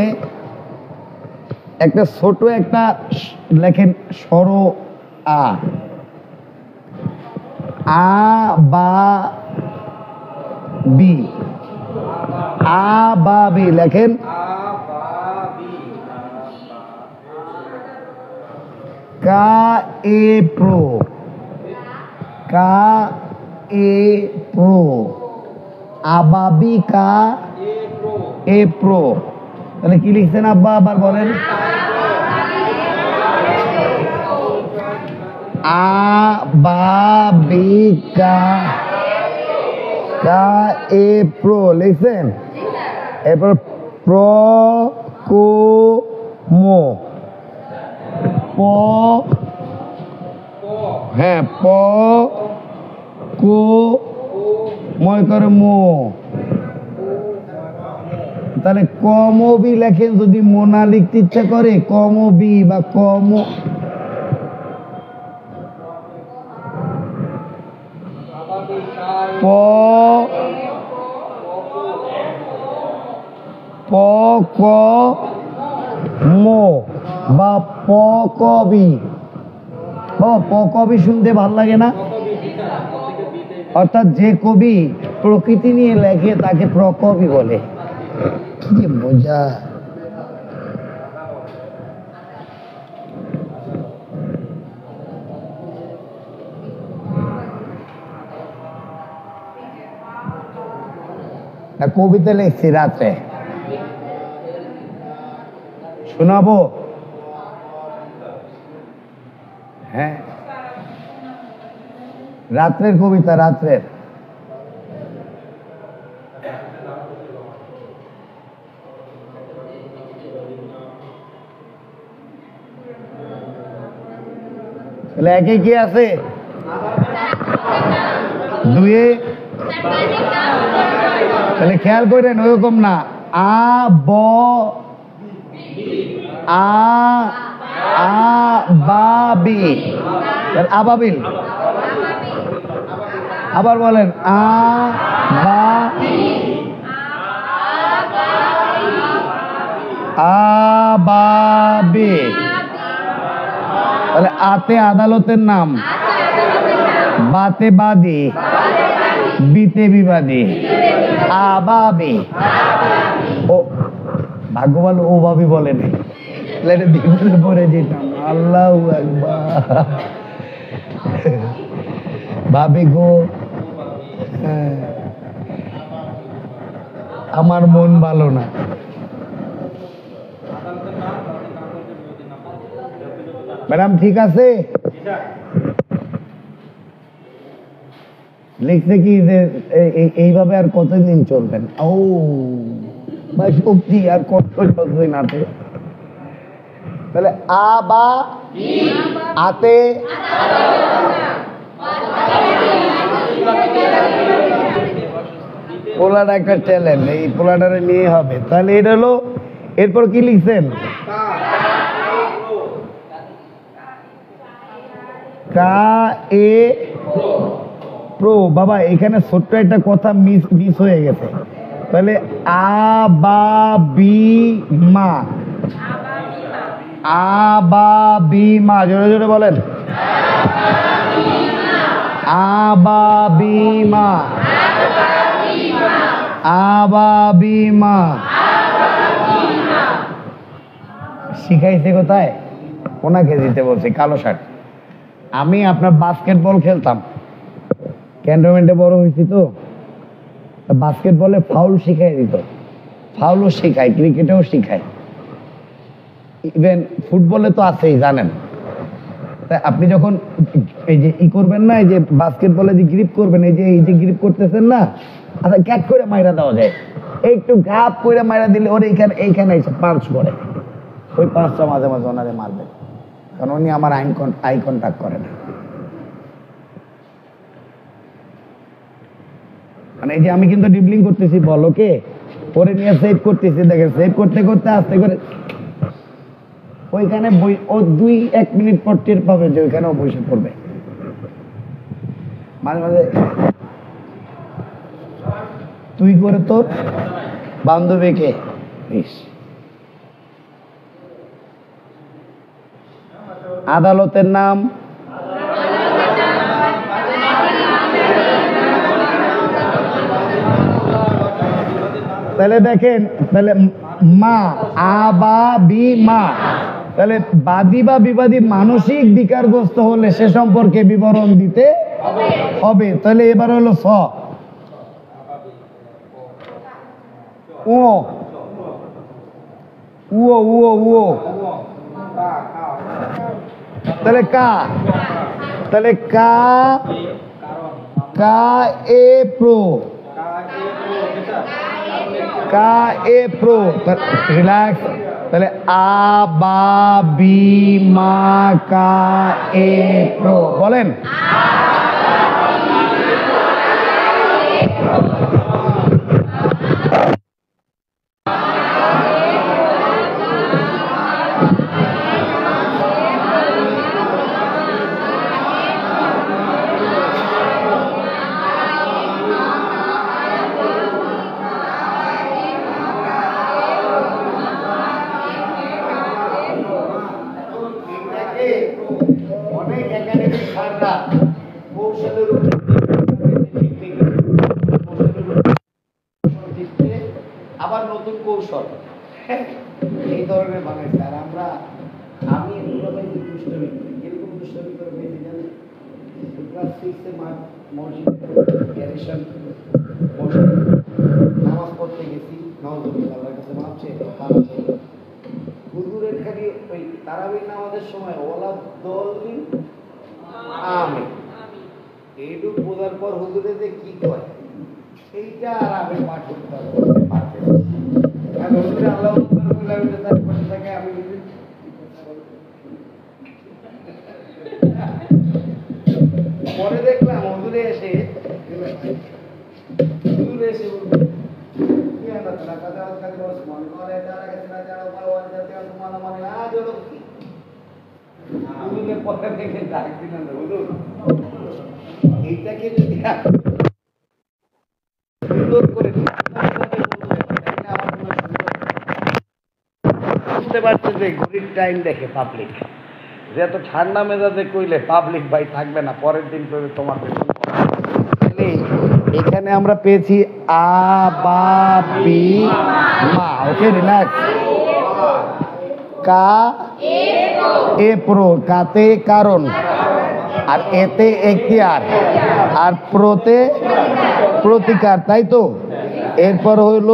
একটা ছোট একটা লেখেন স্বর আ, আ বা বি, আ বা বি লেখেন। কা এ প্রো, কা এ প্রো, আবাবিকা এ প্রো, তাহলে কি লিখছেন আব্বা আবার বলেন? আবাবিকা কা এ প্রো লিখছেন। এরপর প্র কো মো, প হ্যাঁ প কো ময় করে মো, তাহলে কমবি লেখেন যদি মোনা লিখতে ইচ্ছা করে, কমবি বা কম প প ক মো বা প কবি। প কবি শুনতে ভাল লাগে না? অর্থাৎ যে কবি প্রকৃতি নিয়ে লেখে তাকে প্রকবি বলে। কি মজা! কবিতা লিখছি রাত্রে, শোনাবো? হ্যাঁ, রাত্রের কবিতা, রাত্রের। তাহলে একে কি আছে? দুয়ে, তাহলে খেয়াল করেন ওরকম না। আ ব আবাবি, আবাবিল। আবার বলেন আবাবি। তাহলে আতে আদালতের নাম, বাতে বাদী, বিতে বিবাদী, আবাবি। ও ভাগ্য ভালো ও ভাবি বলে নাই, বিপদে পড়ে যেতাম। আল্লাহু আকবার। ভাবি গো, আমার মন ভালো না। ম্যাডাম ঠিক আছে? লিখছে কি যে এইভাবে আর কতদিন চলবেন? ও ভাই সত্যি আর কতদিন আছে? তাহলে আ বা আতে পোলাটা একটা চ্যালেঞ্জ, এই পোলাটারে নিয়ে হবে। তাহলে এটা হলো, এরপর কি লিখছেন? কা এ প্রো। বাবা এখানে ছোট্ট একটা কথা মিস হয়ে গেছে। তাহলে আবাবিমা, আবাবিমা, জোরে জোরে বলেন। আবাবিমা, আবাবিমা। শিখাইছে কোথায়? ওনাকে দিতে বলছে, কালো শার্ট। আমি আপনার বাস্কেটবল খেলতাম, ক্যান্টনমেন্টে বড় হয়েছি তো, বাস্কেটবলে ফাউল শিখাই দিত। ফাউলও শেখায়, ক্রিকেটেও শিখায়, ইভেন ফুটবলে তো আছেই জানেন। তাই আপনি যখন এই যে করবেন না, এই যে বাস্কেটবলে যে গ্রিপ করবেন, এই যে গ্রিপ করতেছেন না, আচ্ছা ক্যাট করে মাইরা দেওয়া যায়, একটু ঘাপ করে মাইরা দিলে ওর এইখানে এসে পাঁচ করে, ওই পাঁচটা মাঝে মাঝে ওনারে মারবে, কারণ উনি আমার আই কন্ট্যাক্ট করে না। মানে এই যে আমি কিন্তু ড্রিবলিং করতেছি, বল ওকে, পরে নিয়ে সেভ করতেছি, দেখেন সেভ করতে করতে আস্তে করে ওইখানে ও 2-1 মিনিট পর টের পাবে যে ওইখানেও বসে পড়বে। মাঝে মাঝে তুই করে তোর বান্ধবীকে আদালতের নাম, তাহলে দেখেন, তাহলে মা আবাবি মা, তাহলে বাদী বা বিবাদী মানসিক বিকারগ্রস্ত হলে সে সম্পর্কে বিবরণ দিতে হবে। তাহলে এবার হলো স, উ উ উ উ তাহলে কা, তাহলে কা, কা এ প্রো, কা এ প্রো, রিল্যাক্স। তাহলে আ বা বি মা কা এ প্রো, বলেন। অনেক একাডেমিক স্যাররা কৌশলের উপরে আবার নতুন কৌশল এই ধরনের বানাইছে। আর আমি এগুলো দুষ্টমি এরকম দুষ্টমি করে বেঁধে জানি ক্লাস 6-এ মসজিদ নামাজ পড়তে গেছি, আল্লাহর কাছে মাপ চেয়ে হুজুরের খালি ওই তারাবির নামাজের সময় ওয়ালা দলিন আমি এইটুক বোঝার পর হুজুরে যে কি কয় সেইটা আর আমি পাঠ করতে পারবো। আল্লাহ থাকে আমি পরে দেখলাম হুজুরে এসে এইটাকে যদি সুন্দর করে বুঝতে পারছে যে ঘড়ির টাইম দেখে পাবলিক, যে এত ঠান্ডা মেজাজে কইলে পাবলিক ভাই থাকবে না, পরের দিন করে তোমার বেতন। এখানে আমরা পেয়েছি আ বা বি মা, ওকে রিল্যাক্স। কা এ প্রো, কাতে কারণ, আর এতে এখতিয়ার, আর প্রোতে প্রতিকার, তাই তো। এরপর হইল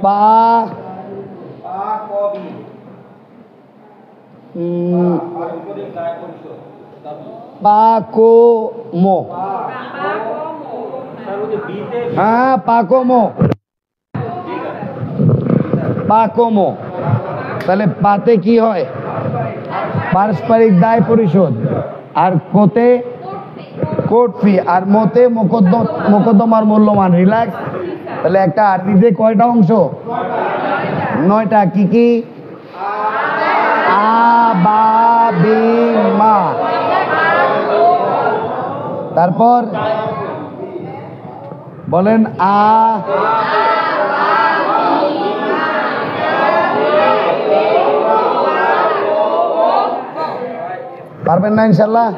পা পাকোমো, হ্যাঁ পাকোমো, পাকোমো। তাহলে পাতে কি হয়? পারস্পরিক দায় পরিশোধ, আর কোতে কোর্ট ফি, আর মতে মোকদ্দমার মূল্যমান। রিল্যাক্স। তাহলে একটা আরবিতে কয়টা অংশ? 9টা। কি কি? আ বা বি মা, তারপর বলেন আ পারবেন না ইনশাল্লাহ?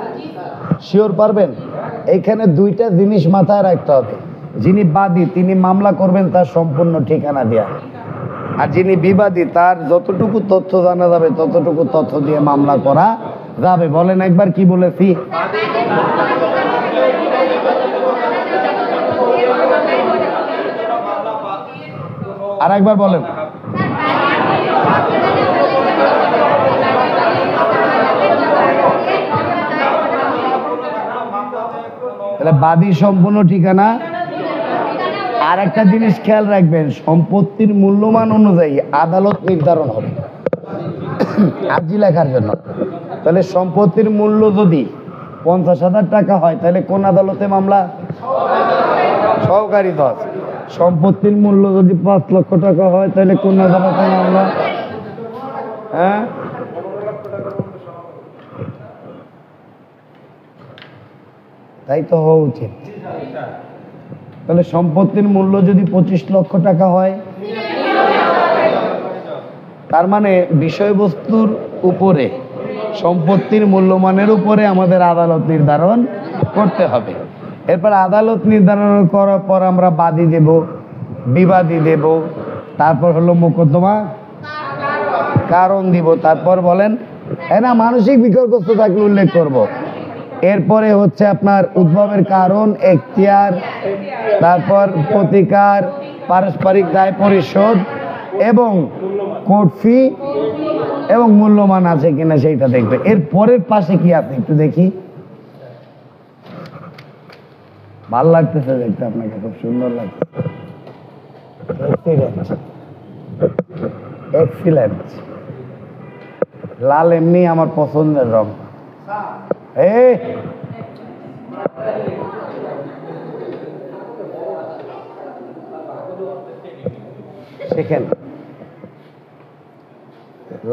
শিওর পারবেন? এইখানে 2টা জিনিস মাথায় রাখতে হবে। যিনি বাদী তিনি মামলা করবেন তার সম্পূর্ণ ঠিকানা দেয়া, আর যিনি বিবাদী তার যতটুকু তথ্য জানা যাবে ততটুকু তথ্য দিয়ে মামলা করা যাবে। বলেন একবার কি বলেছি? আর একবার বলেন। তাহলে বাদী সম্পূর্ণ ঠিকানা। আর একটা জিনিস খেয়াল রাখবেন, সম্পত্তির মূল্যমান অনুযায়ী আদালত নির্ধারণ হবে আর্জি লেখার জন্য। তাহলে সম্পত্তির মূল্য যদি 50,000 টাকা হয় তাহলে কোন আদালতে মামলা? সহকারী জজ। সম্পত্তির মূল্য যদি 5 লক্ষ টাকা হয় তাহলে কোন আদালতে মামলা? হ্যাঁ, তাই তো হওয়া উচিত। তাহলে সম্পত্তির মূল্য যদি 25 লক্ষ টাকা হয়, তার মানে বিষয়বস্তুর উপরে সম্পত্তির মূল্যমানের উপরে আমাদের আদালত নির্ধারণ করতে হবে। এরপর আদালত নির্ধারণ করার পর আমরা বাদী দেব, বিবাদী দেব, তারপর হলো মোকদ্দমা কারণ দিব, তারপর বলেন না মানসিক বিকল্পস্থ থাকলে উল্লেখ করব। এরপরে হচ্ছে আপনার উদ্ভবের কারণ, এখতিয়ার, তারপর প্রতিকার, পারস্পরিক দায় পরিশোধ এবং কোর্ট ফি এবং মূল্যমান আছে কিনা সেইটা দেখবে। এর পরের পাশে কি আছে একটু দেখি। ভাল লাগতেছে দেখতে, আপনাকে খুব সুন্দর লাগছে। এক্সিলেন্ট। লাল এমনি আমার পছন্দের রং। সেখানে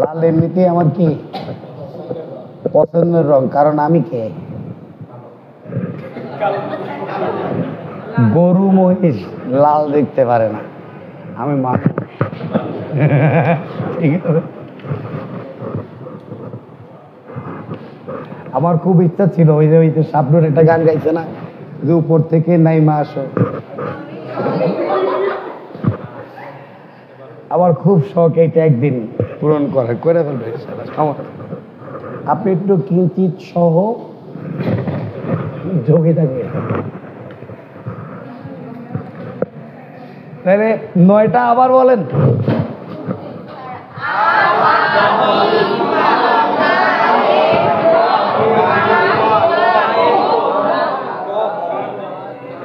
লাল এমনিতেই আমার কি পছন্দের রং, কারণ আমি কে? গরু মহিষ লাল দেখতে পারে না, আমি মা। ঠিক আছে, আমার খুব ইচ্ছা ছিল ওই যে শাবনূর একটা গান গাইছে না, যে উপর থেকে নাইমা আসো। আমার খুব শখ এইটা একদিন পূরণ করে ফেলবে। আপনি একটু কিঞ্চিত সহ যোগী থাকবে। তাহলে 9টা আবার বলেন।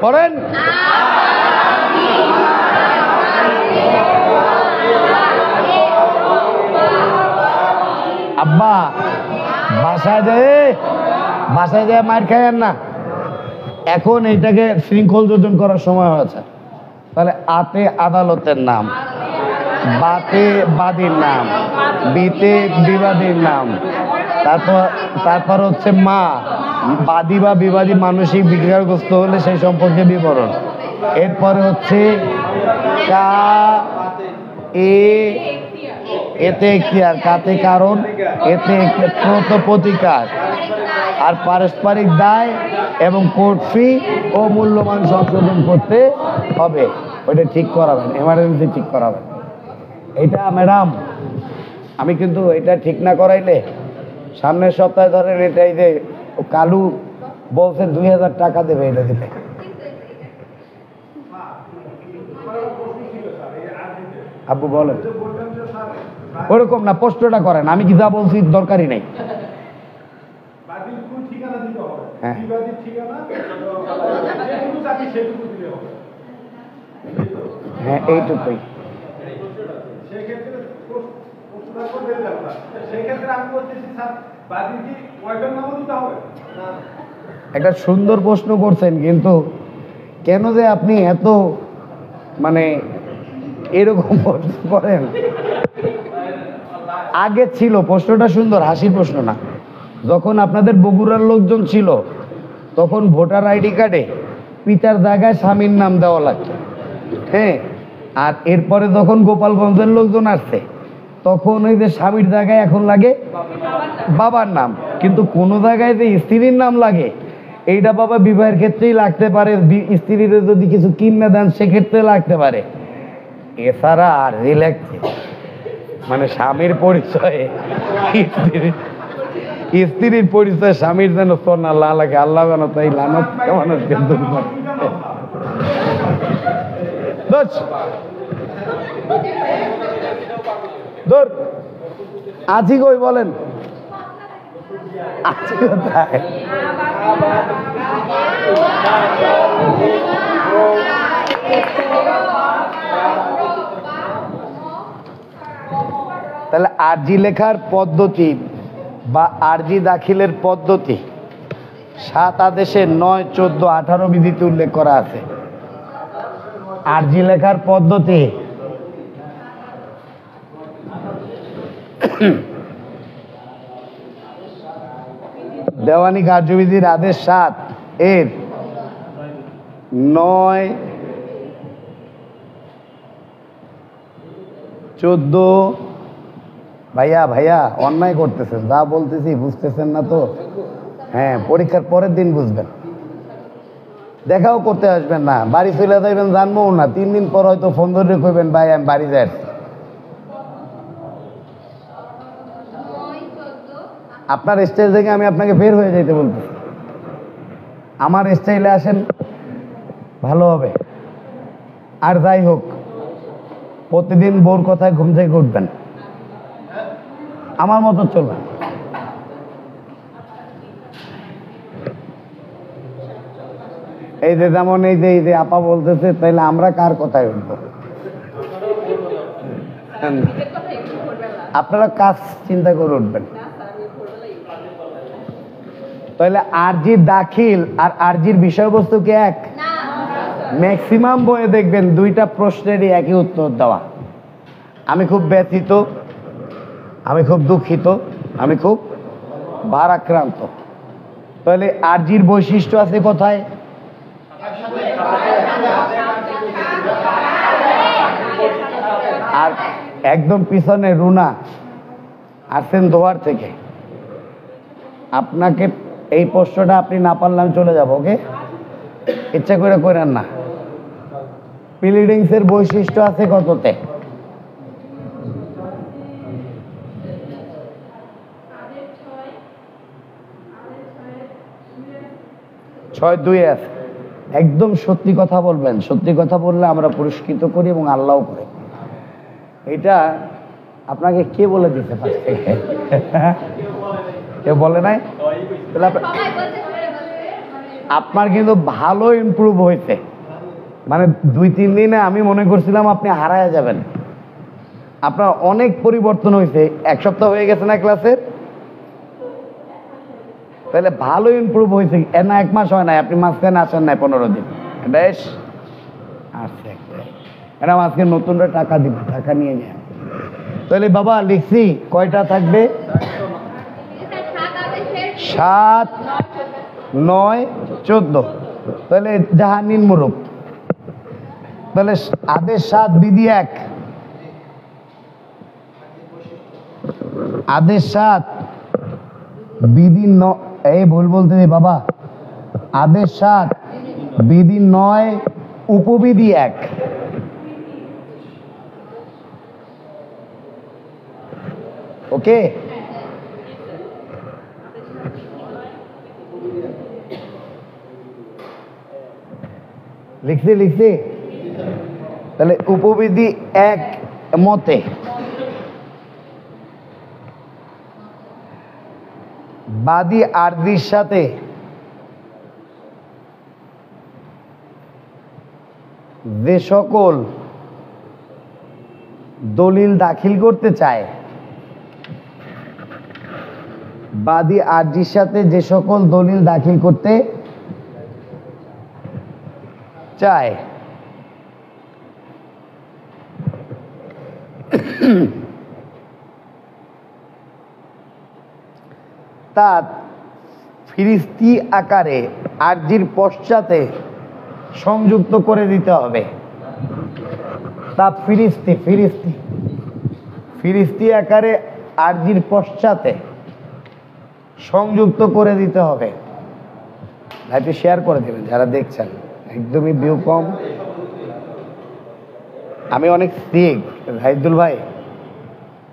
পড়েন। আব্বা বাসায় যায় মার খাইয়েন না, এখন এইটাকে শৃঙ্খল যোজন করার সময় হয়েছে। তাহলে আতে আদালতের নাম, বাতে বাদীর নাম, বিতে বিবাদীর নাম, তারপর হচ্ছে মা, বাদী বা বিবাদী মানসিক বিকারগ্রস্ত হলে সেই সম্পর্কে বিবরণ। এরপরে হচ্ছে কা, এতে এখতিয়ার, কাতে কারণ, এতে প্রতিকার, আর পারস্পরিক দায় এবং কোর্ট ফি ও মূল্যমান সংশোধন করতে হবে। ওইটা ঠিক করাবেন, এমার্জেন্সি ঠিক করাবেন। এইটা ম্যাডাম আমি কিন্তু এটা ঠিক না করাইলে সামনের সপ্তাহে ধরেন এটাই যে কালু বলছে 2000 টাকা দেবে এটা দিতে। আব্বু বলেন। ওরকম না, প্রশ্নটা করেন, আমি কি যা বলছি দরকারই নেই। হ্যাঁ হ্যাঁ এইটুকুই। একটা সুন্দর প্রশ্ন করছেন, কিন্তু কেন যে আপনি এত মানে এরকম প্রশ্ন করেন? আগে ছিল প্রশ্নটা সুন্দর, হাসির প্রশ্ন না। যখন আপনাদের বগুড়ার লোকজন ছিল তখন ভোটার আইডি কার্ডে পিতার জায়গায় স্বামীর নাম দেওয়া লাগতো। হ্যাঁ, আর এরপরে যখন গোপালগঞ্জের লোকজন আসছে তখন ওই যে স্বামীর জায়গায় এখন লাগে বাবার নাম, কিন্তু কোন জায়গায় যে স্ত্রীর নাম লাগে এইটা বাবা বিবাহের ক্ষেত্রেই লাগতে পারে, স্ত্রীর যদি কিছু কিনে দেন সেক্ষেত্রে লাগতে পারে। এছাড়া আর লাগছে মানে স্বামীর পরিচয়ে স্ত্রীর পরিচয় স্বামীর যেন সোনা লা লাগে, আল্লাহ যেন তাই লানত মানুষকে দূর করে। আছি কই বলেন, আছি কোথায়? তাহলে আরজি লেখার পদ্ধতি বা আরজি দাখিলের পদ্ধতি 7 আদেশে 9, 14, 18 বিধিতে উল্লেখ করা আছে। আরজি লেখার পদ্ধতি দেওয়ানি কার্যবিধির আদেশ 7 এর 9, 14। ভাইয়া অন্যায় করতেছেন, যা বলতেছি বুঝতেছেন না তো? হ্যাঁ, পরীক্ষার পরের দিন বুঝবেন। দেখাও করতে আসবেন না, বাড়ি চলে যাইবেন জানবো না, 3 দিন পর হয়তো ফোন ধরে কইবেন ভাই আমি বাড়ি যাই। আপনার স্টাইল থেকে আমি আপনাকে বের হয়ে যাইতে বলতেছি, আমার স্টাইলে আসেন ভালো হবে। আর যাই হোক, প্রতিদিন বোর কথায় ঘুম থেকে উঠবেন, আমার মতো চলবেন। এই যে যেমন এই যে আপা বলতেছে, তাইলে আমরা কার কথায় উঠবো? আপনারা কাজ চিন্তা করে উঠবেন। তাহলে আরজি দাখিল আর আরজির বিষয়বস্তু কি এক? ম্যাক্সিমাম বইয়ে দেখবেন দুইটা প্রশ্নেরই একই উত্তর দেওয়া। আমি খুব ব্যথিত, আমি খুব দুঃখিত, আমি খুব ভারাক্রান্ত। তাহলে আরজির বৈশিষ্ট্য আছে কোথায়? আর একদম পিছনে রুনা আসছেন দোয়ার থেকে, আপনাকে এই প্রশ্নটা আপনি না পারলাম চলে যাব, ওকে? ইচ্ছা করে করেন না। প্রিলিডিংস এর বৈশিষ্ট্য আছে কততে? 6-2 আছে। একদম সত্যি কথা বলবেন, সত্যি কথা বললে আমরা পুরস্কৃত করি এবং আল্লাহও করে। এটা আপনাকে কে বলে দিতে পারে? কেউ বলে নাই? আপনার কিন্তু ভালো ইমপ্রুভ হয়েছে, মানে 2-3 দিনে আমি মনে করছিলাম আপনি হারায় যাবেন। আপনার অনেক পরিবর্তন হয়েছে। 1 সপ্তাহ হয়ে গেছে না ক্লাসের? তাহলে ভালো ইমপ্রুভ হয়েছে। না 1 মাস হয় নাই, আপনি মাঝখানে আসেন নাই 15 দিন। বেশ আচ্ছা, এটা আজকে নতুনরা টাকা দিবে, টাকা নিয়ে যায়। তাহলে বাবা লিখছি কয়টা থাকবে? 7, 9, 14। তাহলে জাহানিন মুরুব। তাহলে আদেশ 7 বিধি 1, আদেশ 7 বিধি 9। এই ভুল বলতে বাবা, আদেশ 7 বিধি 9 উপবিধি 1। ওকে? লিখছি। তাহলে উপবিধি 1 মতে বাদী আরজির সাথে যে সকল দলিল দাখিল করতে চায়, বাদী আরজির সাথে যে সকল দলিল দাখিল করতে চায় তা ফিরিস্তি আকারে আরজির পশ্চাতে সংযুক্ত করে দিতে হবে। তা ফিরিস্তি আকারে আরজির পশ্চাতে সংযুক্ত করে দিতে হবে। ভাইটি শেয়ার করে দেবেন যারা দেখছেন। একদমই ভিউ কম। আমি অনেক সিক রাইদুল ভাই,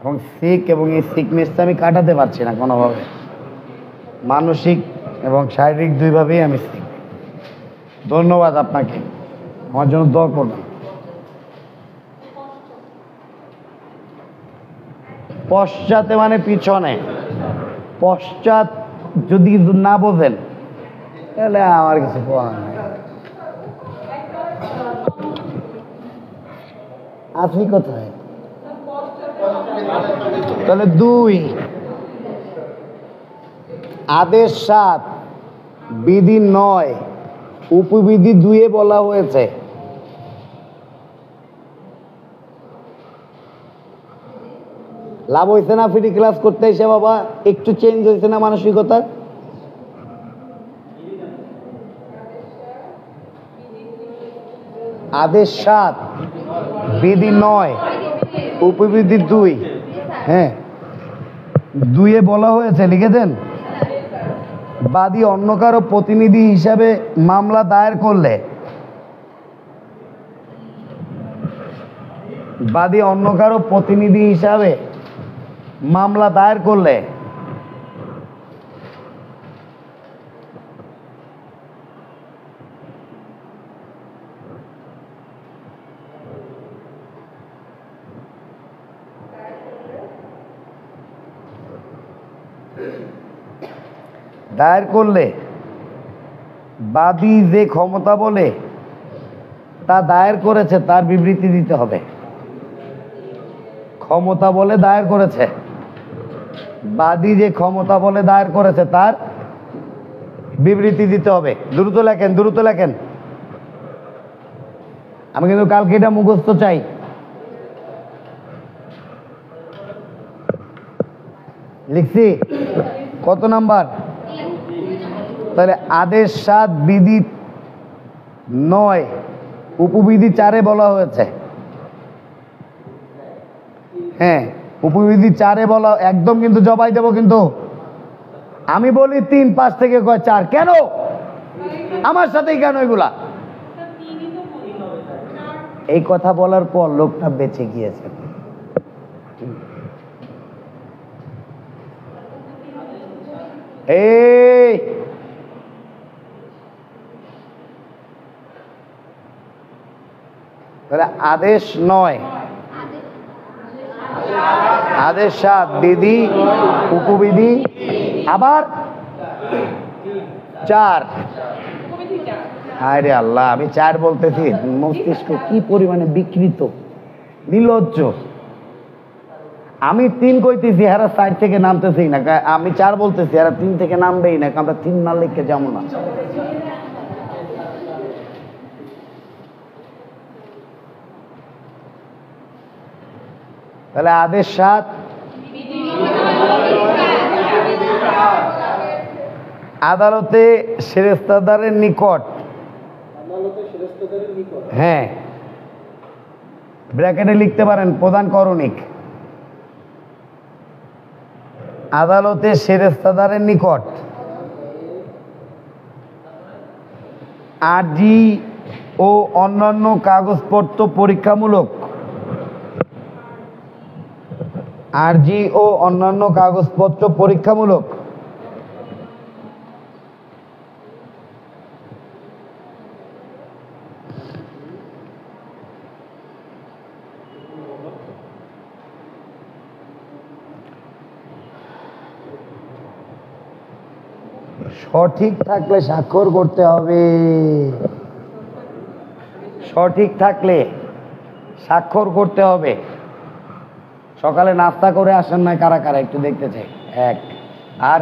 এবং সিক, এবং এই সিকনেসটা আমি কাটাতে পারছি না কোনোভাবে। মানসিক এবং শারীরিক দুইভাবেই আমি সিক। ধন্যবাদ আপনাকে, আমার জন্য দোয়া করবেন। পশ্চাতে মানে পিছনে। পশ্চাৎ যদি না বোঝেন তাহলে আমার কিছু বলার নাই। আপনি কোথায়? তাহলে 2 আদেশ 7 বিধি 9 উপবিধি 2 বলা হয়েছে লাভ হয়েছে না? ফ্রি ক্লাস করতে এসে বাবা একটু চেঞ্জ হয়েছে না মানসিকতা? আদেশ 7 বিধি 9 উপবিধি 2, হ্যাঁ 2 বলা হয়েছে, লিখেছেন বাদী অন্য কারো প্রতিনিধি হিসাবে মামলা দায়ের করলে, বাদী অন্য কারো প্রতিনিধি হিসাবে মামলা দায়ের করলে দায়ের করলে বাদী যে ক্ষমতা বলে তা দায়ের করেছে তার বিবৃতি দিতে হবে। ক্ষমতা বলে দায়ের করেছে, বাদী যে ক্ষমতা বলে দায়ের করেছে তার বিবৃতি দিতে হবে। দ্রুত লেখেন, দ্রুত লেখেন। আমি কিন্তু কালকে এটা মুখস্থ চাই। লিখছি কত নাম্বার? তাহলে আদেশ 7 বিধি 9 উপবিধি 4-এ বলা হয়েছে। হ্যাঁ, উপবিধি 4-এ বলা একদম কিন্তু জবাই দেব, কিন্তু আমি বলি 3, 5 থেকে কয় 4। কেন আমার সাথেই কেন এগুলা? এই কথা বলার পর লোকটা বেঁচে গিয়েছে। এই তাহলে আদেশ 9, আদেশ 7 বিধি উপবিধি আবার 4। আরে আল্লাহ, আমি 4 বলতেছি। মস্তিষ্ক কি পরিমাণে বিকৃত, নির্লজ্জ। আমি 3 কইতেছি, এরা 4 থেকে নামতেছি না। আমি 4 বলতেছি, এরা 3 থেকে নামবেই না। আমরা 3 না লিখে যাবো না। তাহলে আদেশ 7 আদালতে সেরেস্তাদারের নিকট, হ্যাঁ ব্র্যাকেটে লিখতে পারেন প্রধান করণিক। আদালতে সেরেস্তাদারের নিকট আরজি ও অন্যান্য কাগজপত্র পরীক্ষামূলক, আরজি ও অন্যান্য কাগজপত্র পরীক্ষামূলক সঠিক থাকলে স্বাক্ষর করতে হবে। সঠিক থাকলে স্বাক্ষর করতে হবে। সকালে নাস্তা করে আসেন না কারা কারা? একটু দেখতে চাই। 1 আর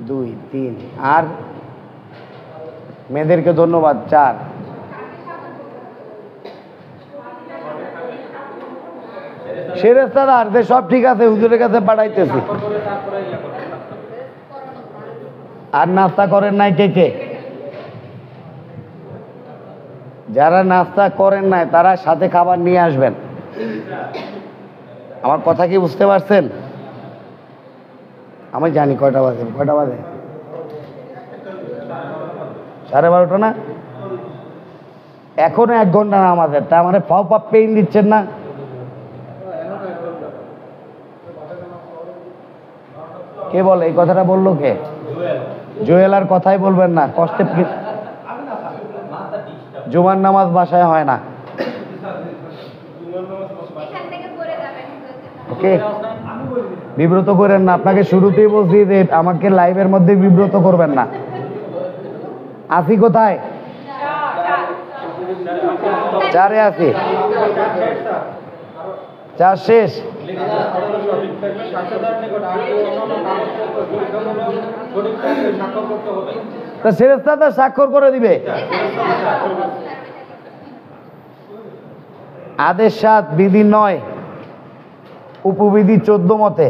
2 3 আর মেয়েদেরকে ধন্যবাদ 4। সেরেস্তাদার যে সব ঠিক আছে, হুজুরের কাছে পাঠাইতেছি। আর নাস্তা করেন নাই কে কে? যারা নাস্তা করেন নাই তারা সাথে খাবার নিয়ে আসবেন। আমার কথা কি বুঝতে পারছেন? আমি জানি কয়টা বাজে। কয়টা বাজে? 12:30 না? এখনো 1 ঘন্টা না আমাদের। তা আমার ফাও পাপ পেইন দিচ্ছেন না? কে বলে এই কথাটা? বললো কে? জুয়েল। আর কথাই বলবেন না, কষ্টে। জুমার নামাজ বাসায় হয় না। ওকে, বিব্রত করেন না। আপনাকে শুরুতেই বলছি যে আমাকে লাইভের মধ্যে বিব্রত করবেন না। আসি কোথায়? 4-এ আসি। 4 শেষ। তা সেরেস্তাদার স্বাক্ষর করে দিবে। আদেশ 7 বিধি 9 উপবিধি 14 মতে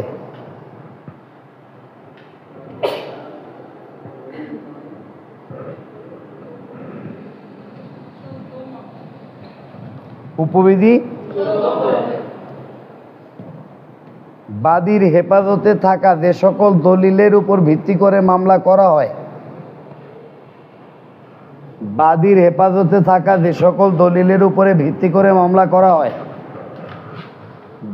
উপবিধি বাদীর হেফাজতে থাকা যে সকল দলিলের উপর ভিত্তি করে মামলা করা হয়, বাদীর হেফাজতে থাকা যে সকল দলিলের উপরে ভিত্তি করে মামলা করা হয়,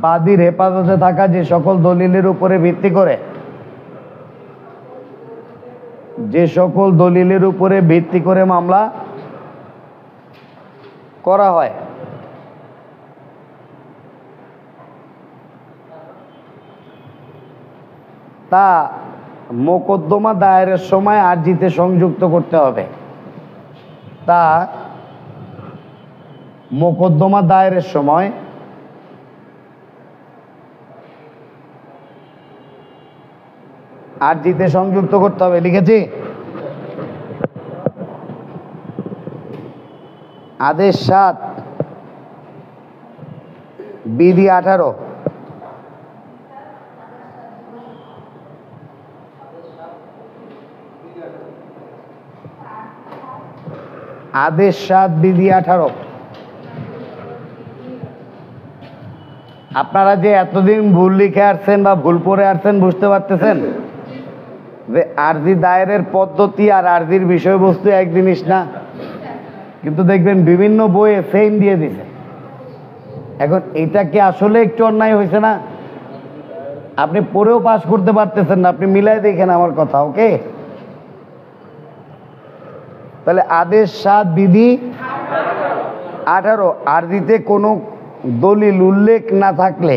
বাদীর হেফাজতে থাকা যে সকল দলিলের উপরে ভিত্তি করে, যে সকল দলিলের উপরে ভিত্তি করে মামলা করা হয়, তা মোকদ্দমা দায়েরের সময় আরজিতে সংযুক্ত করতে হবে। তা মোকদ্দমা দায়েরের সময় আরজিতে সংযুক্ত করতে হবে। লিখেছি, আদেশ 7 বিধি 18। আদেশ 7 বিধি 18। আপনারা যে এতদিন ভুল লিখে আসছেন বা ভুল পড়ে আসছেন বুঝতে পারতেছেন যে আরজি দায়েরের পদ্ধতি আর আরজির বিষয়বস্তু এক জিনিস না, কিন্তু দেখবেন বিভিন্ন বইয়ে সেম দিয়ে দিছে। এখন এটা কি আসলে একটু অন্যায় হয়েছে না? আপনি পড়েও পাস করতে পারতেছেন না, আপনি মিলাই দেখেন আমার কথা। ওকে, তাহলে আদেশ 7 বিধি 18, আরজিতে কোনো দলিল উল্লেখ না থাকলে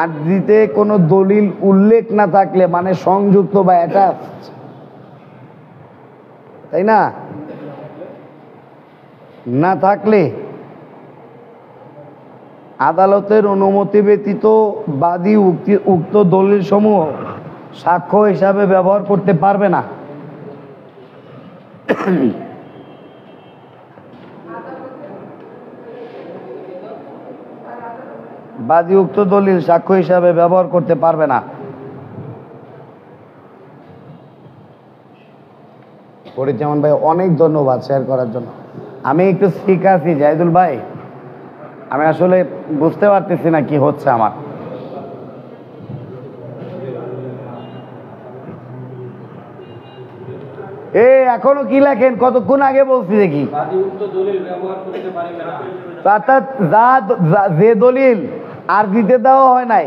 আরজিতে কোনো দলিল উল্লেখ না থাকলে মানে সংযুক্ত বা অ্যাটাচ, তাই না? না থাকলে আদালতের অনুমতি ব্যতীত বাদী উক্ত দলিল সমূহ সাক্ষ্য হিসাবে ব্যবহার করতে পারবে না। বাদী উক্ত দলিল সাক্ষ্য হিসাবে ব্যবহার করতে পারবে না। ফরিদুজ্জামান ভাই অনেক ধন্যবাদ শেয়ার করার জন্য। আমি একটু ঠিক আছি জাহিদুল ভাই, আমি আসলে বুঝতে পারতেছি না কি হচ্ছে আমার। এখনো কি লেখেন? কতক্ষণ আগে বলছি দেখি। অর্থাৎ যে দলিল আর দিতে দেওয়া হয় নাই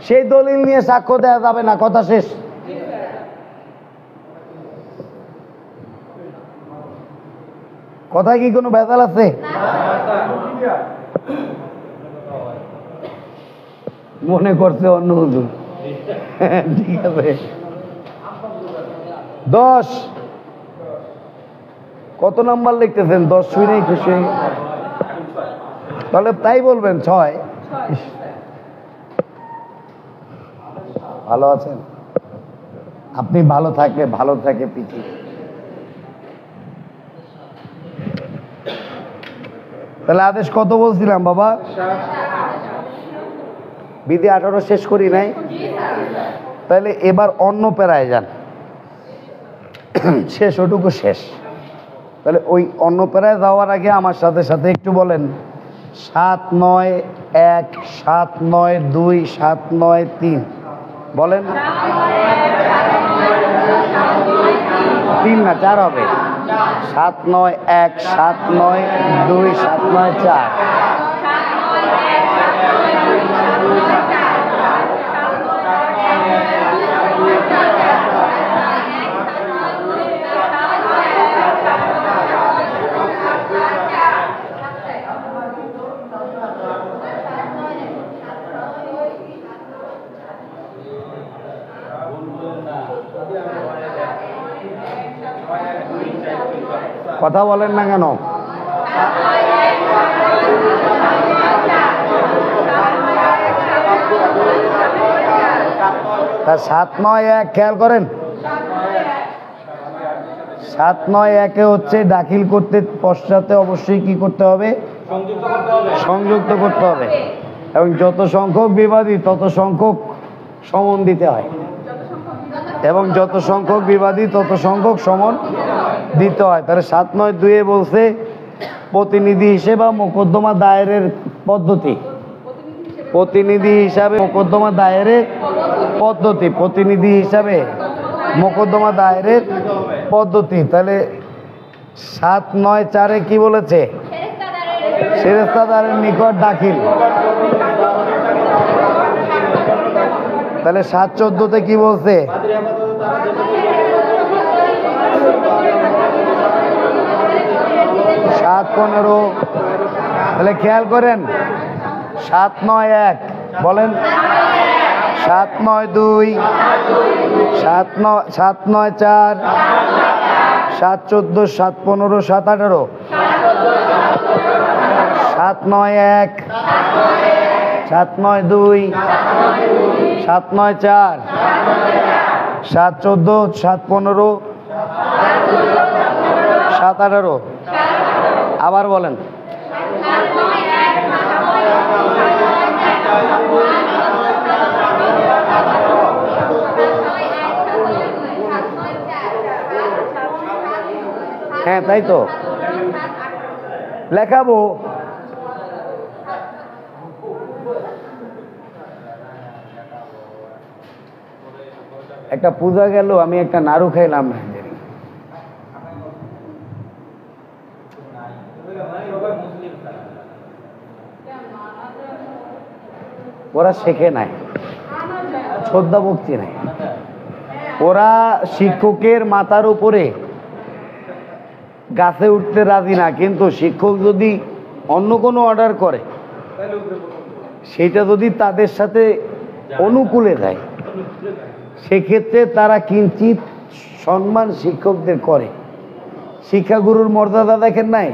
সেই দলিল নিয়ে সাক্ষ্য দেওয়া যাবে না, কথা শেষ। কথায় কি কোনো ভেজাল আছে? মনে করছে অন্য হুজুর। ঠিক আছে, 10 কত নাম্বার লিখতেছেন? 10 শুনেই খুশি, তাহলে তাই বলবেন 6। ভালো আছেন আপনি? ভালো থাকলে ভালো থাকে পৃথিবী। তাহলে আদেশ কত বলছিলাম বাবা? বিধি 18 শেষ করি নাই? তাহলে এবার অন্য প্যারায় যান, শেষ ওটুকু শেষ। তাহলে ওই অন্য প্যারায় যাওয়ার আগে আমার সাথে সাথে একটু বলেন 791, 792, 793 বলেন। 3 না 4 হবে। 791, 792, 794। কথা বলেন না কেন? তা 791 খেয়াল করেন, 791 হচ্ছে দাখিল করতে পশ্চাতে অবশ্যই কি করতে হবে? সংযুক্ত করতে হবে। এবং যত সংখ্যক বিবাদী তত সংখ্যক সমন দিতে হয়, এবং যত সংখ্যক বিবাদী তত সংখ্যক সমন দিতে হয়। তাহলে 792 বলছে প্রতিনিধি হিসেবে মোকদ্দমা দায়েরের পদ্ধতি, প্রতিনিধি হিসাবে মোকদ্দমা দায়েরের পদ্ধতি, প্রতিনিধি হিসাবে মোকদ্দমা দায়েরের পদ্ধতি। তাহলে 794 কি বলেছে? ফেরেশতাদের নিকট দাখিল। তাহলে 714 কি বলছে? 7-15 তাহলে খেয়াল করেন 7-9-1 বলেন 7-9-2 7-9-4 7-14 7-15 7-18 7-9-1 7-9-2 7-9-4 7-14 7-15 7-18 আবার বলেন হ্যাঁ তাই তো লেখাবো একটা পূজা গেল আমি একটা নাড়ু খাইলাম না ওরা শেখে নাই শ্রদ্ধা ভক্তি নাই ওরা শিক্ষকের মাথার উপরে গাছে উঠতে রাজি না কিন্তু শিক্ষক যদি অন্য কোনো অর্ডার করে সেটা যদি তাদের সাথে অনুকূলে দেয় সেক্ষেত্রে তারা কিঞ্চিত সম্মান শিক্ষকদের করে শিক্ষাগুরুর মর্যাদা দেখেন নাই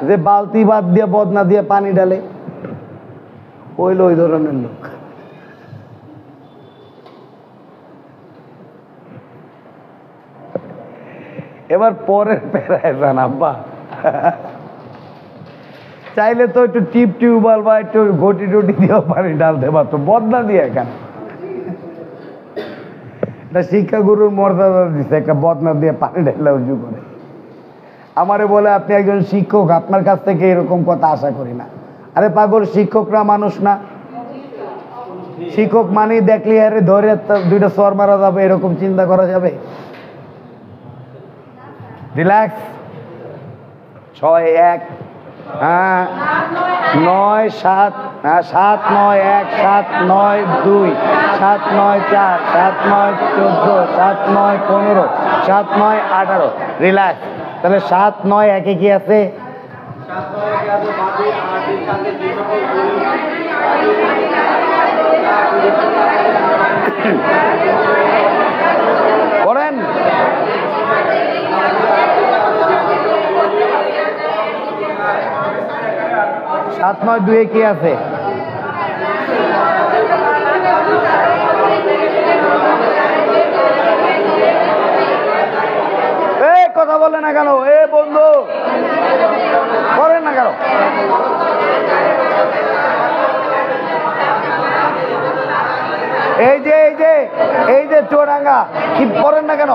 যে বালতি বাদ দিয়ে বদনা দিয়ে পানি ঢালে ওই ধরনের লোক এবার পরের প্যারায় যান আব্বা চাইলে তো একটু টিউবওয়েল বা একটু ঘটি টটি দিয়েও পানি ঢালতে পারতো বদনা দিয়ে কেন শিক্ষাগুরুর মর্যাদা দিচ্ছে একটা বদনা দিয়ে পানি ঢালা উঁচু করে আমারে বলে আপনি একজন শিক্ষক আপনার কাছ থেকে এরকম কথা আশা করি না আরে পাগল শিক্ষকরা মানুষ না শিক্ষক মানে দেখলি আরে ধরে দুইটা সর মারা যাবে এরকম চিন্তা করা যাবে রিল্যাক্স 6-1 হ্যাঁ 9-7 হ্যাঁ 7-9-1 7-9-2 7-9-4 7-9-14 7-9-15 7-9-18 রিল্যাক্স তাহলে 7-9-1 কি আছে করেন 7-9-2 কি আছে কথা বলে না কেন এ বন্ধু করেন না কেন এই যে চুয়াডাঙ্গা কি করেন না কেন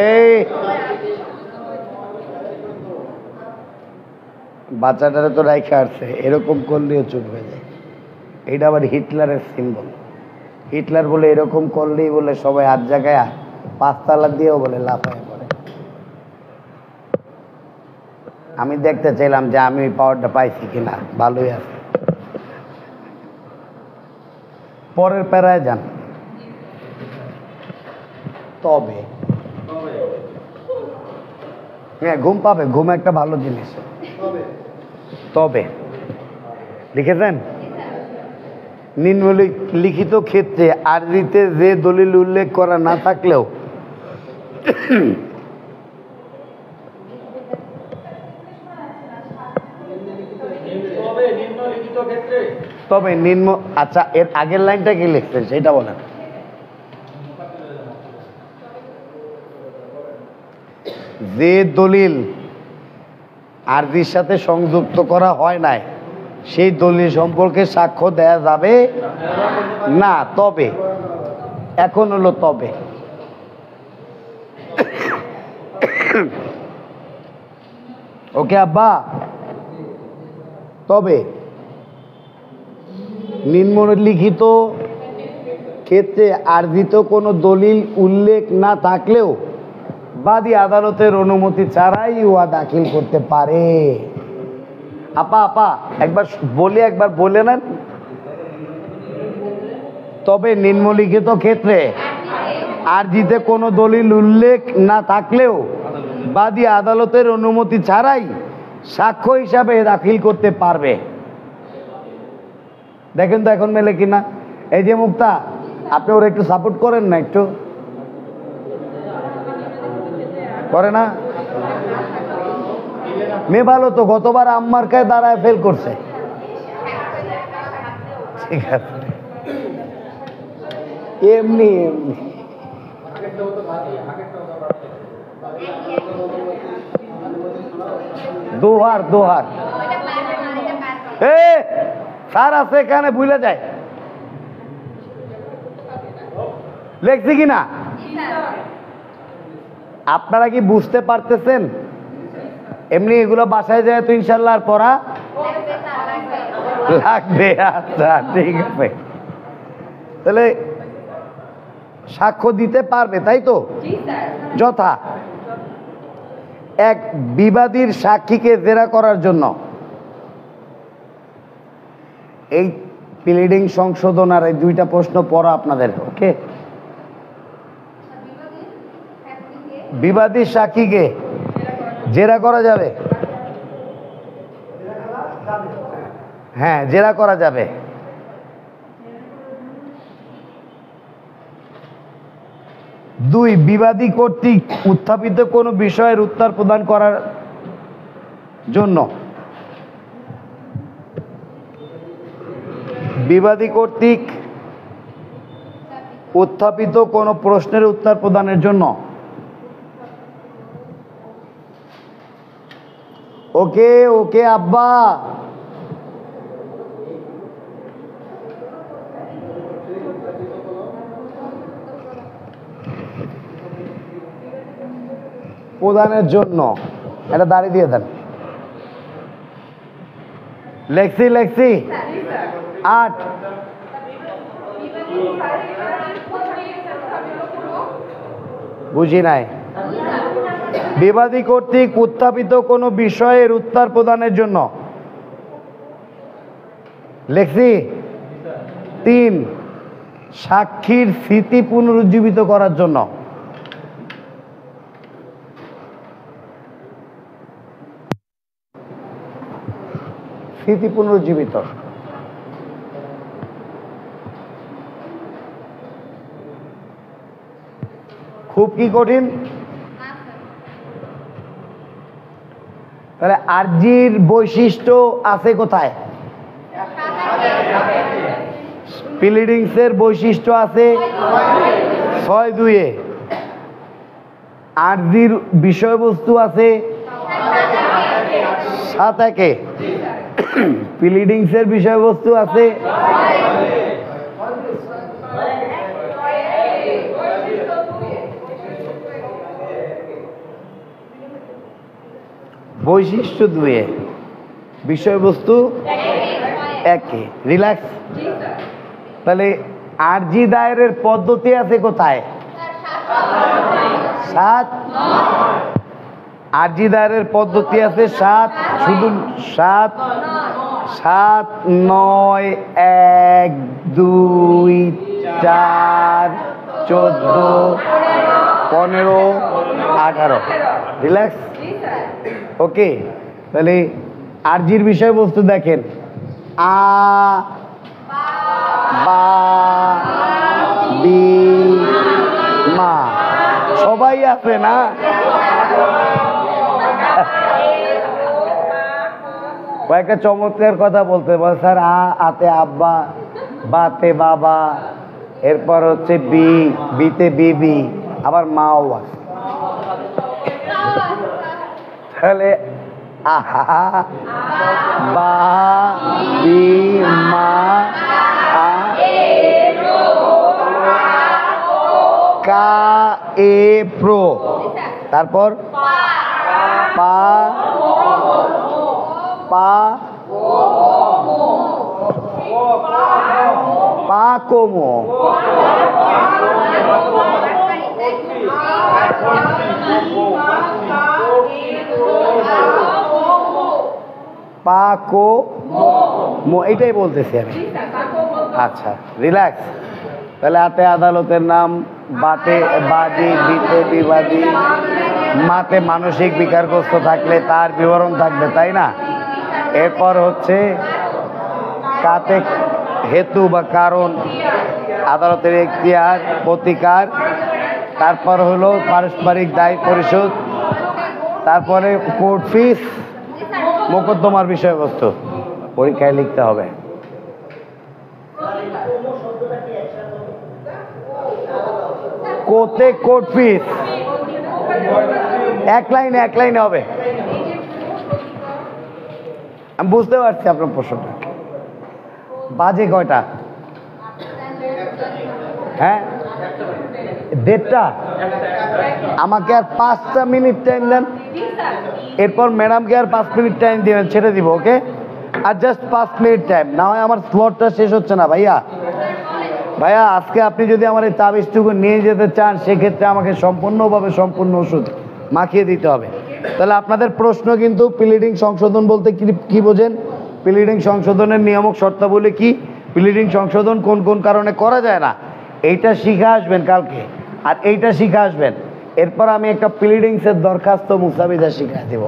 এই বাচ্চাটারে তো রাইখা আসছে এরকম করলেও চুপ হয়ে যায় এইটা আবার হিটলারের সিম্বল হিটলার বলে এরকম করলেই বলে সবাই হাত জায়গায় 5 তালা দিয়েও বলে লাফায় পড়ে আমি দেখতে চাইলাম যে আমি ওই পাওয়ারটা পাইছি কিনা ভালোই আছে পরের প্যারায় যান তবে হ্যাঁ ঘুম পাবে ঘুম একটা ভালো জিনিস তবে লিখেছেন নিম্নলিখিত ক্ষেত্রে আরবিতে যে দলিল উল্লেখ করা না থাকলেও তবে নিম্ন আচ্ছা এর আগের লাইনটা কি লিখছেন সেটা বলেন যে দলিল আরবির সাথে সংযুক্ত করা হয় নাই সেই দলিল সম্পর্কে সাক্ষ্য দেয়া যাবে না তবে এখন হলো তবে ওকে আব্বা তবে নিম্নলিখিত ক্ষেত্রে আর্জিত কোনো দলিল উল্লেখ না থাকলেও বাদী আদালতের অনুমতি ছাড়াই উহা দাখিল করতে পারে। আপা আপা একবার বলি, একবার বলে নেন। তবে নিম্নলিখিত ক্ষেত্রে আর্জিতে কোনো দলিল উল্লেখ না থাকলেও বাদী আদালতের অনুমতি ছাড়াই সাক্ষ্য হিসাবে দাখিল করতে পারবে। দেখেন তো এখন মেলে কিনা। এই যে মুক্তা, আপনি ওরা একটু সাপোর্ট করেন না, একটু করে না? মেয়ে ভালো তো, গতবার আম্মার কায় দাঁড়ায় ফেল করছে। ঠিক আছে, এমনি এমনি দোহার দোহার স্যার আছে এখানে, ভুলে যায়। লেখছি কিনা আপনারা কি বুঝতে পারতেছেন? এমনি এগুলো বাসায় যায় তো ইনশাল্লাহ আর পড়া লাগবে। আচ্ছা ঠিক আছে, তাহলে সাক্ষ্য দিতে পারবে, তাই তো? যথা এক, বিবাদীর সাক্ষীকে জেরা করার জন্য। এই প্লিডিং সংশোধন আর এই দুইটা প্রশ্ন পড়া আপনাদের, ওকে? বিবাদীর সাক্ষীকে জেরা করা যাবে, হ্যাঁ জেরা করা যাবে। দুই, বিবাদী কর্তৃক উত্থাপিত কোনো বিষয়ের উত্তর প্রদান করার জন্য। বিবাদী কর্তৃক উত্থাপিত কোনো প্রশ্নের উত্তর প্রদানের জন্য। ওকে ওকে আব্বা। প্রদানের জন্য, এটা দাঁড়িয়ে দিয়ে দেন। লেখছি লেখছি। 8, বুঝি নাই। বিবাদী কর্তৃক উত্থাপিত কোনো বিষয়ের উত্তর প্রদানের জন্য। লেখছি। 3, সাক্ষীর স্মৃতি পুনরুজ্জীবিত করার জন্য। স্মৃতি পুনরুজ্জীবিত। খুব কি কঠিন? তাহলে আরজির বৈশিষ্ট্য আছে কোথায়? প্লিডিংসের বৈশিষ্ট্য আছে 6(2)-এ। আরজির বিষয়বস্তু আছে 7(1)-এ। প্লিডিংসের বিষয়বস্তু আছে বৈশিষ্ট্য 2-এ, বিষয়বস্তু 1-এ। রিল্যাক্স। তাহলে আরজি দায়েরের পদ্ধতি আছে কোথায়? 7। আরজি দায়েরের পদ্ধতি আছে 7, শুধু 7, 7, 9, 1, 2, 4, 14, 15, 18। রিল্যাক্স। ওকে, তাহলে আরজির বিষয়বস্তু দেখেন, আ, বা, বি, মা, সবাই আছে না? কয়েকটা চমৎকার কথা বলতে বল স্যার। আতে আব্বা, বাতে বাবা, এরপর হচ্ছে বি, বিতে বিবি, আবার মাও আছে। তাহলে আহা, বা, বি, মা, কা, এ, প্রো, তারপর পা, পা, পাকোমো, পাকো মো, এইটাই বলতেছি আমি। আচ্ছা রিল্যাক্স। তাহলে আতে আদালতের নাম, বাতে বাদী, বিতে বিবাদী, মাতে মানসিক বিকারগ্রস্ত থাকলে তার বিবরণ থাকবে, তাই না? এরপর হচ্ছে কাতে হেতু বা কারণ, আদালতের এখতিয়ার, প্রতিকার, তারপর হলো পারস্পরিক দায় পরিশোধ, তারপরে কোর্ট ফিস, মোকদ্দমার বিষয়বস্তু পরীক্ষায় লিখতে হবে। কোতে কোর্ট ফিস এক লাইনে হবে। আমি বুঝতে পারছি আপনার প্রশ্নটা। বাজে কয়টা? হ্যাঁ 1:30। আমাকে আর 5টা মিনিট টাইম দেন, এরপর ম্যাডামকে আর 5 মিনিট টাইম দিবেন, ছেড়ে দিব। ওকে, আর জাস্ট 5 মিনিট টাইম, না হয় আমার স্লটটা শেষ হচ্ছে না। ভাইয়া আজকে আপনি যদি আমার এই তাবিজটুকু নিয়ে যেতে চান, সেক্ষেত্রে আমাকে সম্পূর্ণভাবে সম্পূর্ণ ওষুধ মাখিয়ে দিতে হবে। তাহলে আপনাদের প্রশ্ন কিন্তু প্লিডিং সংশোধন বলতে কি বোঝেন, প্লিডিং সংশোধনের নিয়ামক শর্তাবলী কি, প্লিডিং সংশোধন কোন কোন কারণে করা যায় না, এইটা শিখে আসবেন কালকে, আর এইটা শিখে আসবেন। এরপর আমি একটা প্লিডিংসের দরখাস্ত মুসাবিদা শিখা দেব।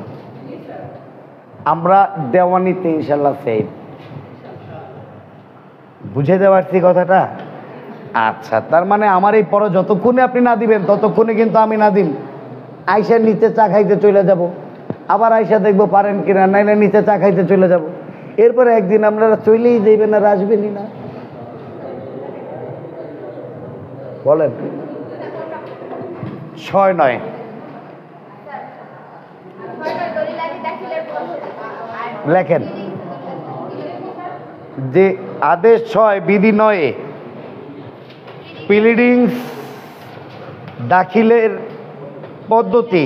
আমরা দেওয়ানিতে ইনশাল্লাহ সেভ। বুঝে দেওয়ারছি কথাটা? আচ্ছা, তার মানে আমার এই পরে যতক্ষণে আপনি না দিবেন ততক্ষণে কিন্তু আমি না দিন আইসা নিচে চা খাইতে চলে যাব, আবার আইসা দেখবো পারেন কিনা, নাইলে নিচে চা খাইতে চলে যাব। এরপরে একদিন আপনারা চলেই যাইবেন আর আসবেনই না। বলেন 6-9 লেখেন যে আদেশ 6 বিধি 9 প্লিডিংস দাখিলের পদ্ধতি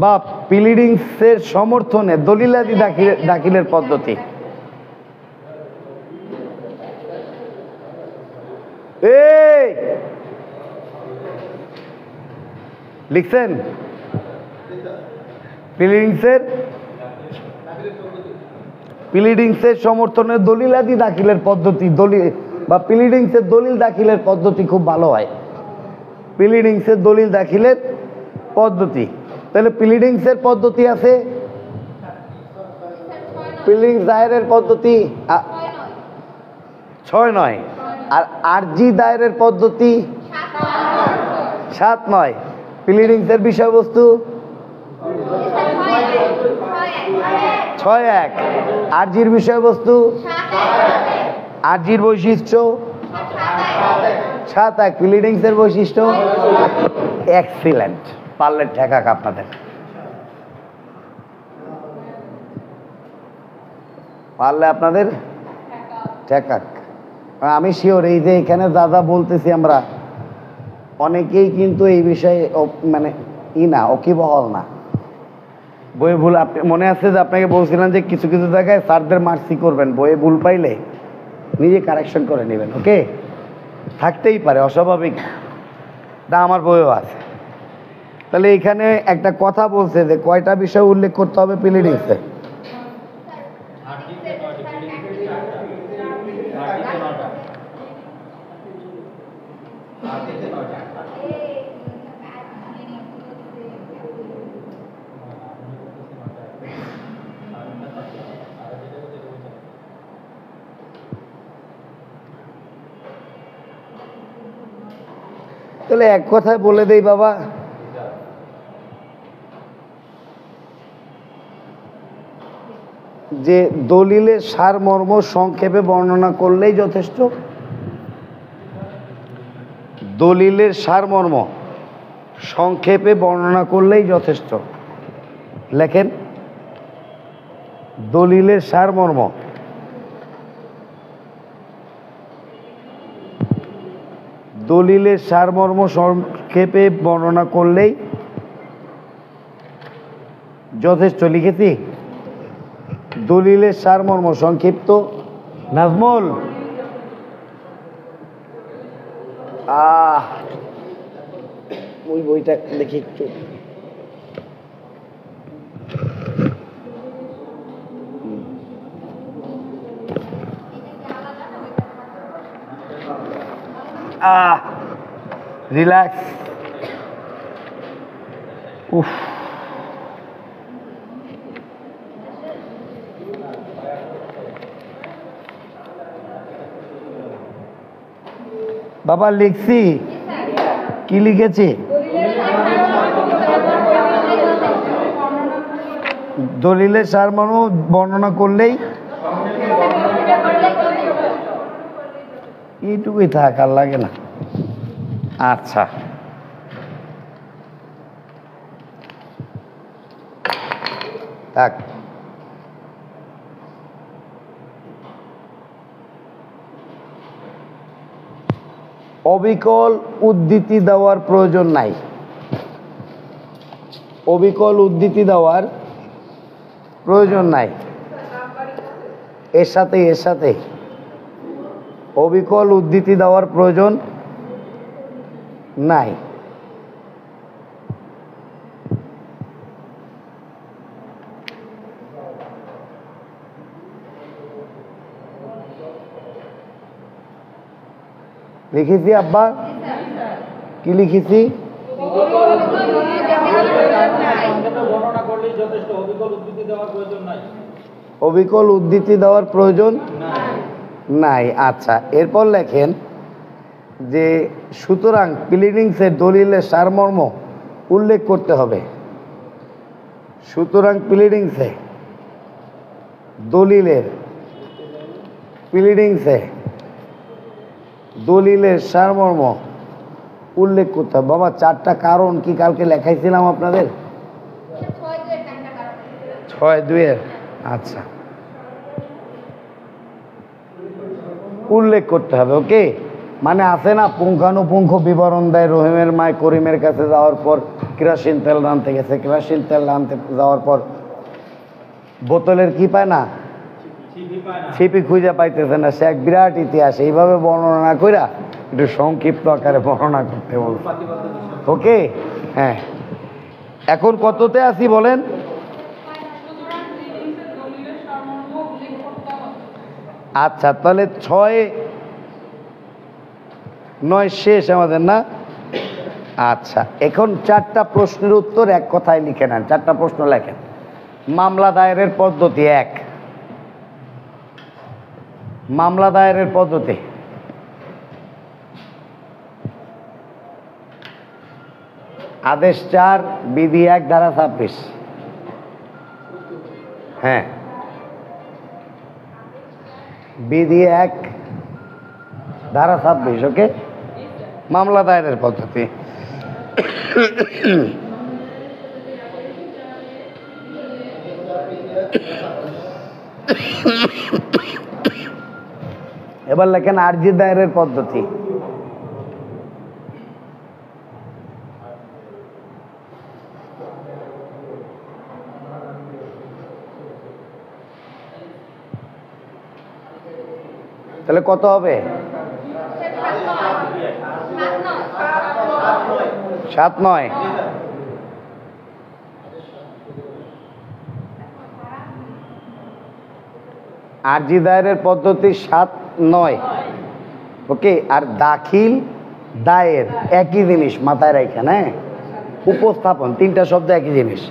বা প্লিডিংসের সমর্থনে দলিলাদি দাখিলের পদ্ধতি। এই লিখছেন প্লিডিংসের সমর্থনে দলিলাদি দাখিলের পদ্ধতি, দলিল বা প্লিডিংসের দলিল দাখিলের পদ্ধতি খুব ভালো হয়। প্লিডিংসের দলিল দাখিলের পদ্ধতি, তাহলে প্লিডিংসের পদ্ধতি আছে, প্লিডিংস দায়েরের পদ্ধতি 6-9, আর আরজি দায়েরের পদ্ধতি 7-9। প্লিডিংসের বিষয়বস্তু 6-1, আরজির বিষয়বস্তু, আরজির বৈশিষ্ট্য 7-1, প্লিডিংসের বৈশিষ্ট্য। এক্সিলেন্ট, পারলে ঠেকাক আপনাদের, পারলে আপনাদের ঠেকাক। আমি শিওর এই যে এখানে দাদা বলতেছি আমরা অনেকেই কিন্তু এই বিষয়ে মানে না ওকিবহল না। বইয়ে ভুল, আপনি মনে আছে যে আপনাকে বলছিলাম যে কিছু কিছু জায়গায় স্যারদের মার্সি করবেন, বইয়ে ভুল পাইলে নিজে কারেকশন করে নেবেন। ওকে, থাকতেই পারে, অস্বাভাবিক তা আমার বইও আছে। তাহলে এখানে একটা কথা বলছে যে কয়টা বিষয় উল্লেখ করতে হবে প্লিডিংসে? তাহলে এক কথায় বলে দেই বাবা, যে দলিলের সারমর্ম সংক্ষেপে বর্ণনা করলেই যথেষ্ট। দলিলের সারমর্ম সংক্ষেপে বর্ণনা করলেই যথেষ্ট। লেখেন দলিলের সারমর্ম দলিলের সারমর্ম সংক্ষেপে বর্ণনা করলেই যথেষ্ট। লিখেছি দলিলের সারমর্ম সংক্ষিপ্ত। নাজমুল ওই বইটা দেখি একটু। রিল্যাক্স। উফ, বাবা লিখছি, কি লিখেছি? দলিলের সারমর্ম বর্ণনা করলেই এইটুকুই থাক, আর লাগে না। আচ্ছা, থাক। অবিকল উদ্ধৃতি দেওয়ার প্রয়োজন নাই। অবিকল উদ্ধৃতি দেওয়ার প্রয়োজন নাই। এর সাথে অবিকল উদ্ধৃতি দেওয়ার প্রয়োজন নাই। লিখেছি আব্বা, কি লিখেছি? অবিকল উদ্ধৃতি দেওয়ার প্রয়োজন নাই। আচ্ছা, এরপর লেখেন যে সুতরাং প্লিডিংসের দলিলের সারমর্ম উল্লেখ করতে হবে। সুতরাং প্লিডিংসে দলিলের দলিলের সারমর্ম উল্লেখ করতে হবে। বাবা, 4টা কারণ কি কালকে লেখাইছিলাম আপনাদের? 6-2-এর। আচ্ছা, উল্লেখ করতে হবে। ওকে, মানে আছে না, পুঙ্খানুপুঙ্খ বিবরণ দেয়। রহিমের মায় করিমের কাছে যাওয়ার পর কেরোসিন তেল আনতে গেছে, কেরোসিন তেল আনতে যাওয়ার পর বোতলের কি পায় না, ছিপি খুঁজে পাইতেছে না। সে এক বিরাট ইতিহাস। এইভাবে বর্ণনা না কইরা একটু সংক্ষিপ্ত আকারে বর্ণনা করতে বল। ওকে, হ্যাঁ। এখন কততে আসি বলেন? আচ্ছা, তাহলে 6-9 শেষ আমাদের, না? আচ্ছা, এখন 4টা প্রশ্নের উত্তর এক কথায় লিখে নেন। 4টা প্রশ্ন লেখেন। মামলা দায়েরের পদ্ধতি 1। মামলা দায়েরের পদ্ধতি। আদেশ 4, বিধি 1, ধারা 26। হ্যাঁ, বিধি 1, ধারা 26। ওকে, মামলা দায়েরের পদ্ধতি। এবার লেখেন আরজি দায়েরের পদ্ধতি। তাহলে কত হবে? 7-9। আরজি দায়েরের পদ্ধতি 7-9। ওকে, আর দাখিল দায়ের একই জিনিস, মাথায় রাখেন। হ্যাঁ, উপস্থাপন, 3টা শব্দ একই জিনিস।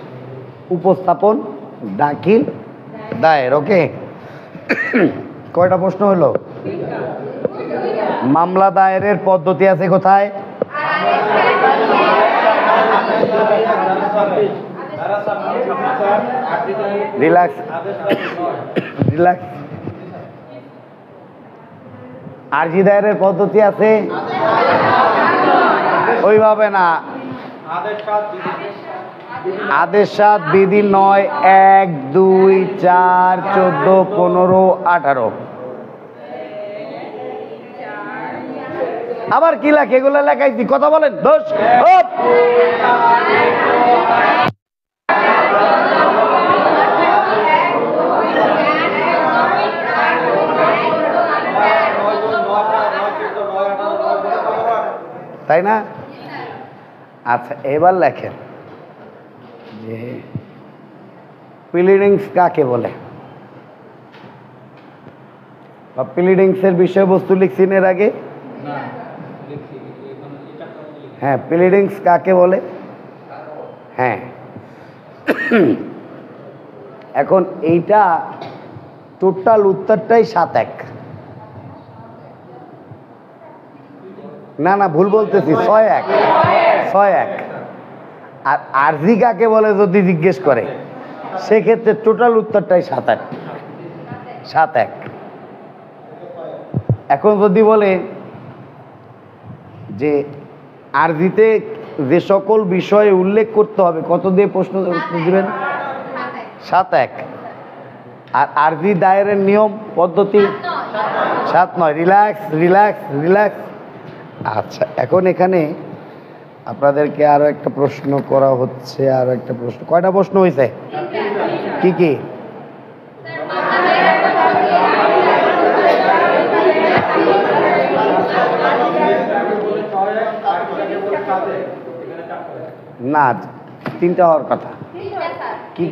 উপস্থাপন, দাখিল, দায়ের। ওকে, কয়টা প্রশ্ন হলো? মামলা দায়েরের পদ্ধতি আছে কোথায়? Relax, relax. আরজি দায়েরের পদ্ধতি আছে ওইভাবে না। আদেশ 7, বিধি 9, 1, 2, 4, 14, 15, 18। আবার কি লেখে? এগুলো লেখাইছি, কথা বলেন। দোষ তাই না? আচ্ছা, এবার লেখেন যে প্লিডিংস কাকে বলে, বা প্লিডিংসের বিষয়বস্তু লিখছেন এর আগে? হ্যাঁ, প্লিডিংস কাকে বলে? হ্যাঁ, এখন এইটা টোটাল উত্তরটাই 7-1। না, ভুল বলতেছি, 6-1। আর আরজি কাকে বলে যদি জিজ্ঞেস করে, সেক্ষেত্রে টোটাল উত্তরটাই 7-1। এখন যদি বলে যে আরজিতে যে সকল বিষয়ে উল্লেখ করতে হবে, কত দিয়ে প্রশ্ন উত্তর দিবেন? 7-1। আর আরজি দায়েরের নিয়ম পদ্ধতি 7-9। রিল্যাক্স। আচ্ছা, এখন এখানে আপনাদেরকে আরো একটা প্রশ্ন করা হচ্ছে। আরো একটা প্রশ্ন, কয়টা প্রশ্ন হয়েছে? কি? না, 3টা হওয়ার কথা। কি?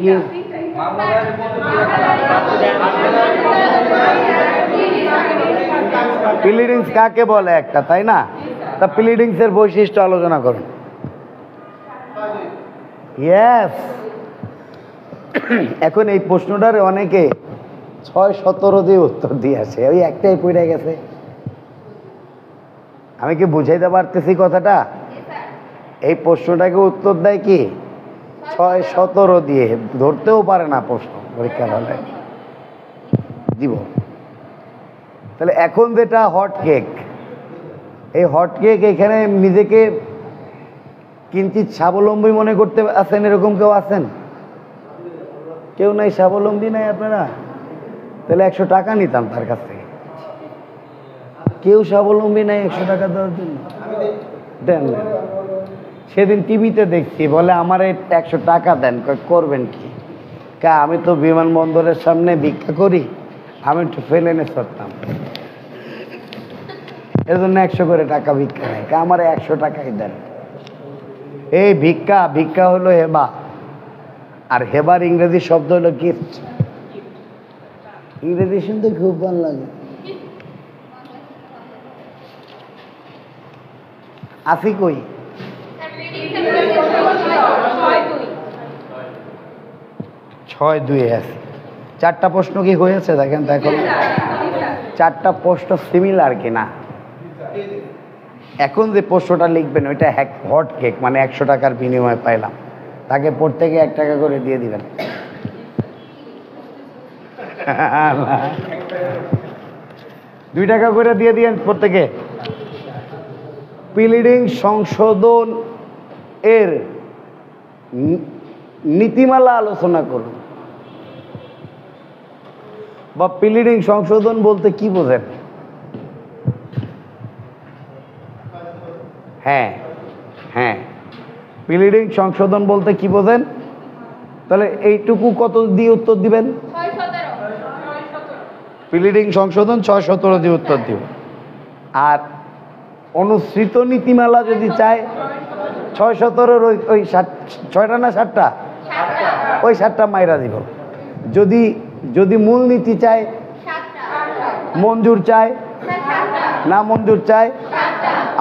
প্লিডিংস কাকে বলে একটা, তাই না? তা প্লিডিংস এর বৈশিষ্ট্য আলোচনা করুন। ইয়েস। এখন এই প্রশ্নটার অনেকে 6-17 দিয়ে উত্তর দিয়ে আসে, ওই একটাই পড়ে গেছে। আমি কি বুঝাইতে পারতেছি কথাটা? এই প্রশ্নটাকে উত্তর দেয় কি 6-17 দিয়ে, ধরতেও পারে না প্রশ্ন পরীক্ষার হলে দিব। তাহলে এখন যেটা হট কেক, এই হট কেক এখানে নিজেকে কিঞ্চিত স্বাবলম্বী মনে করতে আছেন, এরকম কেউ আছেন? কেউ নাই, স্বাবলম্বী নাই আপনারা? তাহলে 100 টাকা নিতাম তার কাছ থেকে। কেউ স্বাবলম্বী নাই 100 টাকা দেওয়ার জন্য? দেন। সেদিন টিভিতে দেখছি, বলে আমার 100 টাকা দেন। করবেন কি? আমি তো বিমানবন্দরের সামনে ভিক্ষা করি, আমি একটু ফেলেনে চড়তাম, এর জন্য 100 করে টাকা ভিক্ষা নেই। আমার 100 টাকাই দেন। এই ভিক্ষা হলো হেবা, আর হেবার ইংরেজি শব্দ হলো গিফট। ইংরেজি শুনতে খুব ভালো লাগে। আসি কই? 6-2 আছে। 4টা প্রশ্ন কি হয়েছে দেখেন তো এখন? 4টা প্রশ্ন সিমিলার কিনা। এখন যে প্রশ্নটা লিখবেন ওইটা হট কেক, মানে 100 টাকার বিনিময়ে পাইলাম, তাকে প্রত্যেকে 1 টাকা করে দিয়ে দিবেন। 2 টাকা করে দিয়ে দিবেন প্রত্যেকে। প্লিডিং সংশোধন এর নীতিমালা আলোচনা করুন, বা প্লিডিং সংশোধন বলতে কি বোঝেন? হ্যাঁ, প্লিডিং সংশোধন বলতে কি বোঝেন? তাহলে এইটুকু কত দিয়ে উত্তর দিবেন? প্লিডিং সংশোধন 6-17 দিয়ে উত্তর দিব। আর অনুসৃত নীতিমালা যদি চায় 6-17 ওই 6টা না 7টা, ওই 7টা মাইরা দিব। যদি মূল নীতি চায়, মঞ্জুর চায়, না মঞ্জুর চায়,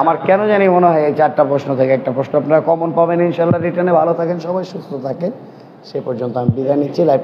আমার কেন জানি মনে হয় এই 4টা প্রশ্ন থেকে একটা প্রশ্ন আপনারা কমন পাবেন ইনশাল্লাহ রিটার্নে। ভালো থাকেন সবাই, সুস্থ থাকেন। সে পর্যন্ত আমি বিদায় নিচ্ছি। লাইভ